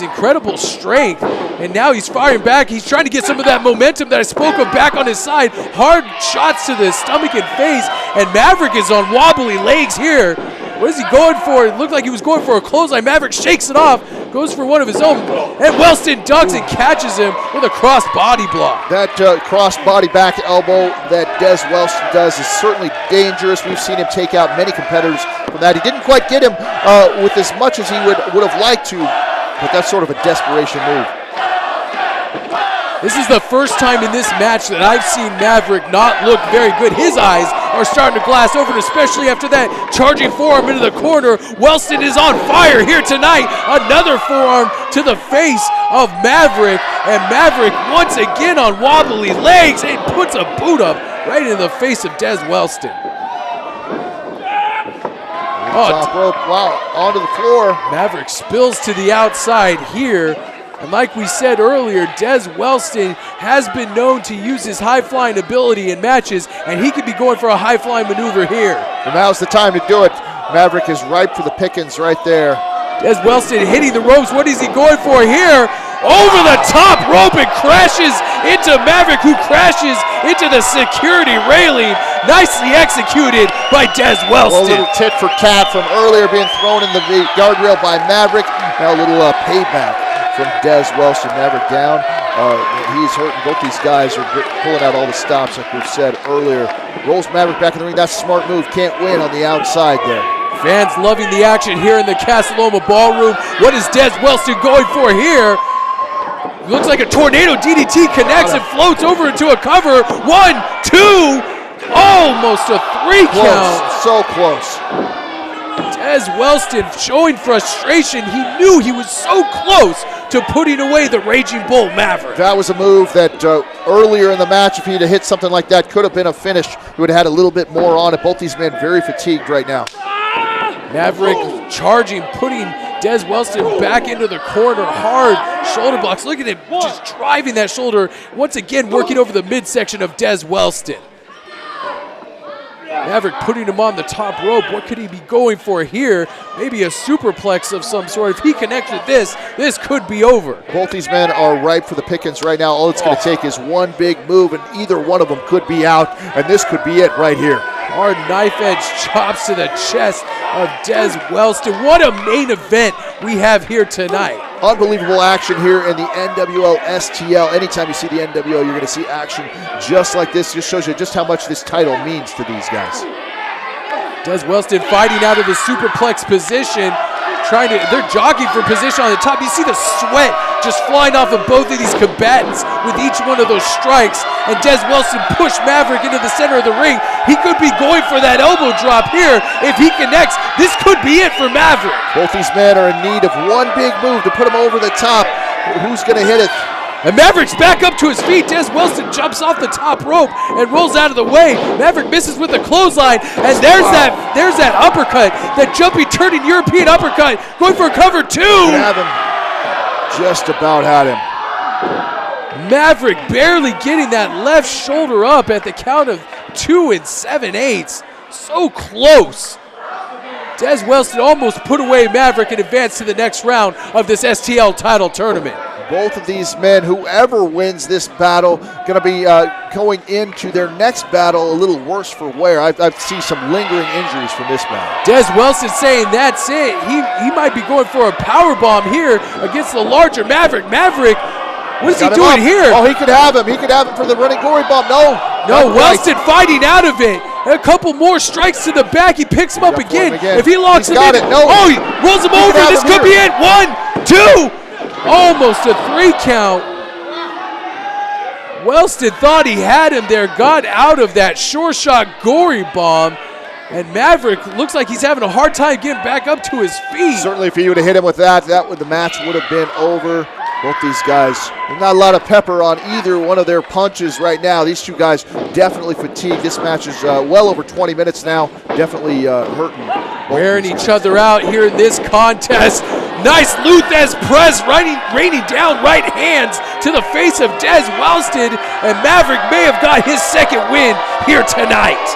[SPEAKER 6] incredible strength. And now he's firing back. He's trying to get some of that momentum that I spoke of back on his side. Hard shots to the stomach and face. And Maverick is on wobbly legs here. What is he going for? It looked like he was going for a clothesline. Maverick shakes it off, goes for one of his own. And Wellston ducks and catches him with a cross body block.
[SPEAKER 7] That cross body back elbow that Des Wellston does is certainly dangerous. We've seen him take out many competitors from that. He didn't quite get him with as much as he would have liked to, but that's sort of a desperation move.
[SPEAKER 6] This is the first time in this match that I've seen Maverick not look very good. His eyes are starting to glass over, especially after that charging forearm into the corner. Wellston is on fire here tonight. Another forearm to the face of Maverick, and Maverick once again on wobbly legs and puts a boot up right in the face of Des Wellston.
[SPEAKER 7] Top rope, wow, onto the floor.
[SPEAKER 6] Maverick spills to the outside here. And like we said earlier, Des Wellston has been known to use his high-flying ability in matches, and he could be going for a high-flying maneuver here.
[SPEAKER 7] And now's the time to do it. Maverick is ripe for the pickings right there.
[SPEAKER 6] Des Wellston hitting the ropes. What is he going for here? Over the top rope and crashes into Maverick, who crashes into the security railing. Nicely executed by Des Wellston.
[SPEAKER 7] Well, a little tit for tat from earlier being thrown in the guardrail by Maverick. Now a little payback from Des Wellston. Maverick down. He's hurting. Both these guys are pulling out all the stops, like we've said earlier. Rolls Maverick back in the ring. That's a smart move. Can't win on the outside there.
[SPEAKER 6] Fans loving the action here in the Casa Loma Ballroom. What is Des Wellston going for here? Looks like a tornado DDT connects and floats over into a cover. 1, 2, almost a 3 count.
[SPEAKER 7] So close.
[SPEAKER 6] Des Wellston showing frustration. He knew he was so close to putting away the Raging Bull Maverick.
[SPEAKER 7] That was a move that earlier in the match, if he'd have hit something like that, could have been a finish. He would have had a little bit more on it. Both these men very fatigued right now.
[SPEAKER 6] Maverick charging, putting Des Wellston back into the corner. Hard shoulder blocks. Look at him just driving that shoulder. Once again, working over the midsection of Des Wellston. Maverick putting him on the top rope. What could he be going for here? Maybe a superplex of some sort. If he connects with this, this could be over.
[SPEAKER 7] Both these men are ripe for the pickings right now. All it's going to take is one big move, and either one of them could be out, and this could be it right here.
[SPEAKER 6] Hard knife edge chops to the chest of Des Wellston. What a main event we have here tonight.
[SPEAKER 7] Unbelievable action here in the NWL STL. Anytime you see the NWL, you're going to see action just like this. Just shows you just how much this title means to these guys.
[SPEAKER 6] Des Wellston fighting out of the superplex position. They're jogging for position on the top. You see the sweat just flying off of both of these combatants with each one of those strikes. And Des Wellston pushed Maverick into the center of the ring. He could be going for that elbow drop here. If he connects, this could be it for Maverick.
[SPEAKER 7] Both these men are in need of one big move to put them over the top. Who's going to hit it?
[SPEAKER 6] And Maverick's back up to his feet. Des Wellston jumps off the top rope and rolls out of the way. Maverick misses with the clothesline, and there's that uppercut, that jumpy turning European uppercut, going for a cover two.
[SPEAKER 7] Have him. Just about had him.
[SPEAKER 6] Maverick barely getting that left shoulder up at the count of 2 7/8. So close. Des Wellston almost put away Maverick and advanced to the next round of this STL title tournament.
[SPEAKER 7] Both of these men, whoever wins this battle, going to be going into their next battle a little worse for wear. I see some lingering injuries from this battle.
[SPEAKER 6] Des Wellston saying that's it. He might be going for a power bomb here against the larger Maverick. Maverick, what is he doing here?
[SPEAKER 7] Oh, he could have him. He could have him for the running gory bomb. No,
[SPEAKER 6] Wellston fighting out of it. A couple more strikes to the back. He picks him up again. If he locks him in, oh, he rolls him over. This could be it. 1, 2. Almost a 3 count. Wellston thought he had him there, got out of that sure shot gory bomb, and Maverick looks like he's having a hard time getting back up to his feet.
[SPEAKER 7] Certainly if he would have hit him with that, the match would have been over. Both these guys, there's not a lot of pepper on either one of their punches right now. These two guys definitely fatigued. This match is well over 20 minutes now. Definitely hurting.
[SPEAKER 6] Wearing each other out here in this contest. Nice Lutz press, raining down right hands to the face of Des Wellston, and Maverick may have got his second win here tonight.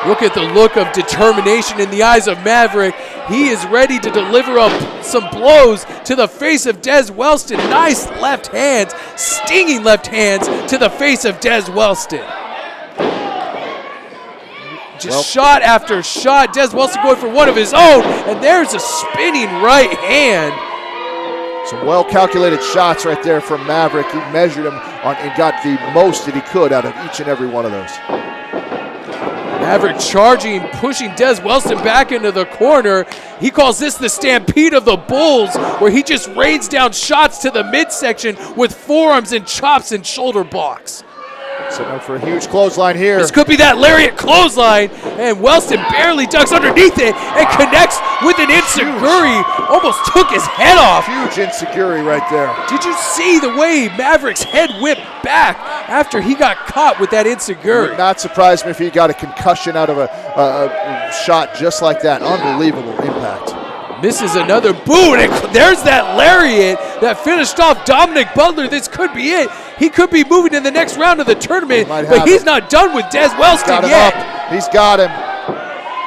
[SPEAKER 6] Look at the look of determination in the eyes of Maverick. He is ready to deliver up some blows to the face of Des Wellston. Nice left hands, stinging left hands to the face of Des Wellston. Shot after shot. Des Wellston going for one of his own, and there's a spinning right hand.
[SPEAKER 7] Some well-calculated shots right there from Maverick. He measured him and got the most that he could out of each and every one of those.
[SPEAKER 6] Maverick charging, pushing Des Wellston back into the corner. He calls this the stampede of the bulls, where he just rains down shots to the midsection with forearms and chops and shoulder blocks.
[SPEAKER 7] Setting up for a huge clothesline here.
[SPEAKER 6] This could be that lariat clothesline, and Wellston barely ducks underneath it and connects with an enziguri. Almost took his head off.
[SPEAKER 7] Huge enziguri right there.
[SPEAKER 6] Did you see the way Maverick's head whipped back after he got caught with that enziguri?
[SPEAKER 7] Would not surprise me if he got a concussion out of a shot just like that. Unbelievable impact.
[SPEAKER 6] Misses another boot, and there's that lariat that finished off Dominic Butler. This could be it. He could be moving to the next round of the tournament, but he's not done with Des Wellston yet.
[SPEAKER 7] He's got him.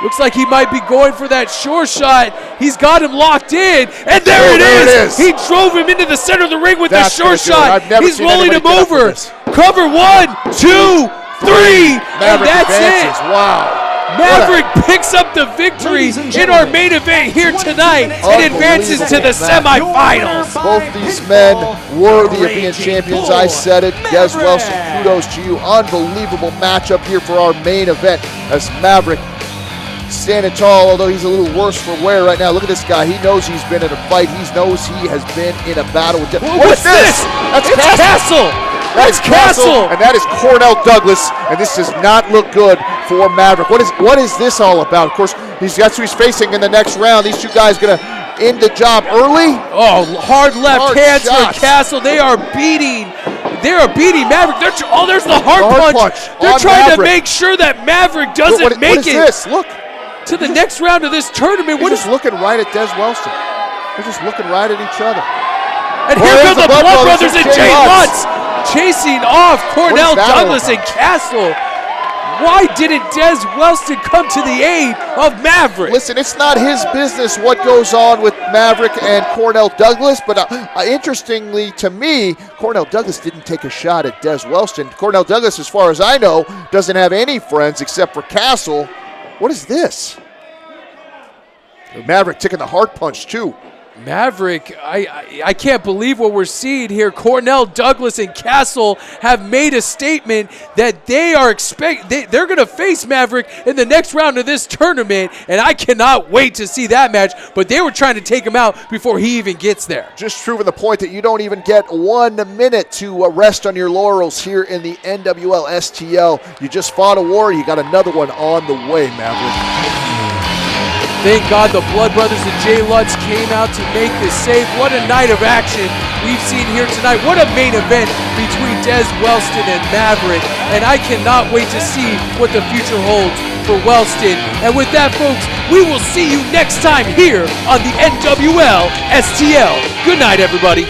[SPEAKER 6] Looks like he might be going for that sure shot. He's got him locked in, and there it is. He drove him into the center of the ring with the sure shot. He's rolling him over. Cover 1, 2, 3, and that's it.
[SPEAKER 7] Wow.
[SPEAKER 6] Maverick picks up the victory in our main event here tonight and advances to the semifinals.
[SPEAKER 7] Both these men worthy of being champions. I said it. Des Wellston, kudos to you. Unbelievable matchup here for our main event as Maverick standing tall, although he's a little worse for wear right now. Look at this guy. He knows he's been in a fight. He knows he has been in a battle with death.
[SPEAKER 6] What's this?
[SPEAKER 7] That's
[SPEAKER 6] Castle.
[SPEAKER 7] That's Castle, and that is Cornell Douglas, and this does not look good for Maverick. What is this all about? Of course, that's who he's facing in the next round. These two guys going to end the job early.
[SPEAKER 6] Oh, hard left hands for Castle. They are beating Maverick. There's the hard punch. They're trying to make sure that Maverick doesn't make it.
[SPEAKER 7] What is this? Look.
[SPEAKER 6] To the next round of this tournament.
[SPEAKER 7] They're just looking right at Des Wellston. They're just looking right at each other.
[SPEAKER 6] And here come the Blood Brothers and Jay Lutz. chasing off Cornell,
[SPEAKER 7] What is that all
[SPEAKER 6] Douglas, and Castle. Why didn't Des Wellston come to the aid of Maverick?
[SPEAKER 7] Listen, it's not his business what goes on with Maverick and Cornell Douglas, but interestingly to me, Cornell Douglas didn't take a shot at Des Wellston. Cornell Douglas, as far as I know, doesn't have any friends except for Castle. What is this? Maverick taking the hard punch, too.
[SPEAKER 6] Maverick, I can't believe what we're seeing here. Cornell, Douglas, and Castle have made a statement that they are they're going to face Maverick in the next round of this tournament, and I cannot wait to see that match. But they were trying to take him out before he even gets there.
[SPEAKER 7] Just proving the point that you don't even get 1 minute to rest on your laurels here in the NWL STL. You just fought a war. You got another one on the way, Maverick.
[SPEAKER 6] Thank God the Blood Brothers and Jay Lutz came out to make this safe. What a night of action we've seen here tonight. What a main event between Des Wellston and Maverick. And I cannot wait to see what the future holds for Wellston. And with that, folks, we will see you next time here on the NWL STL. Good night, everybody.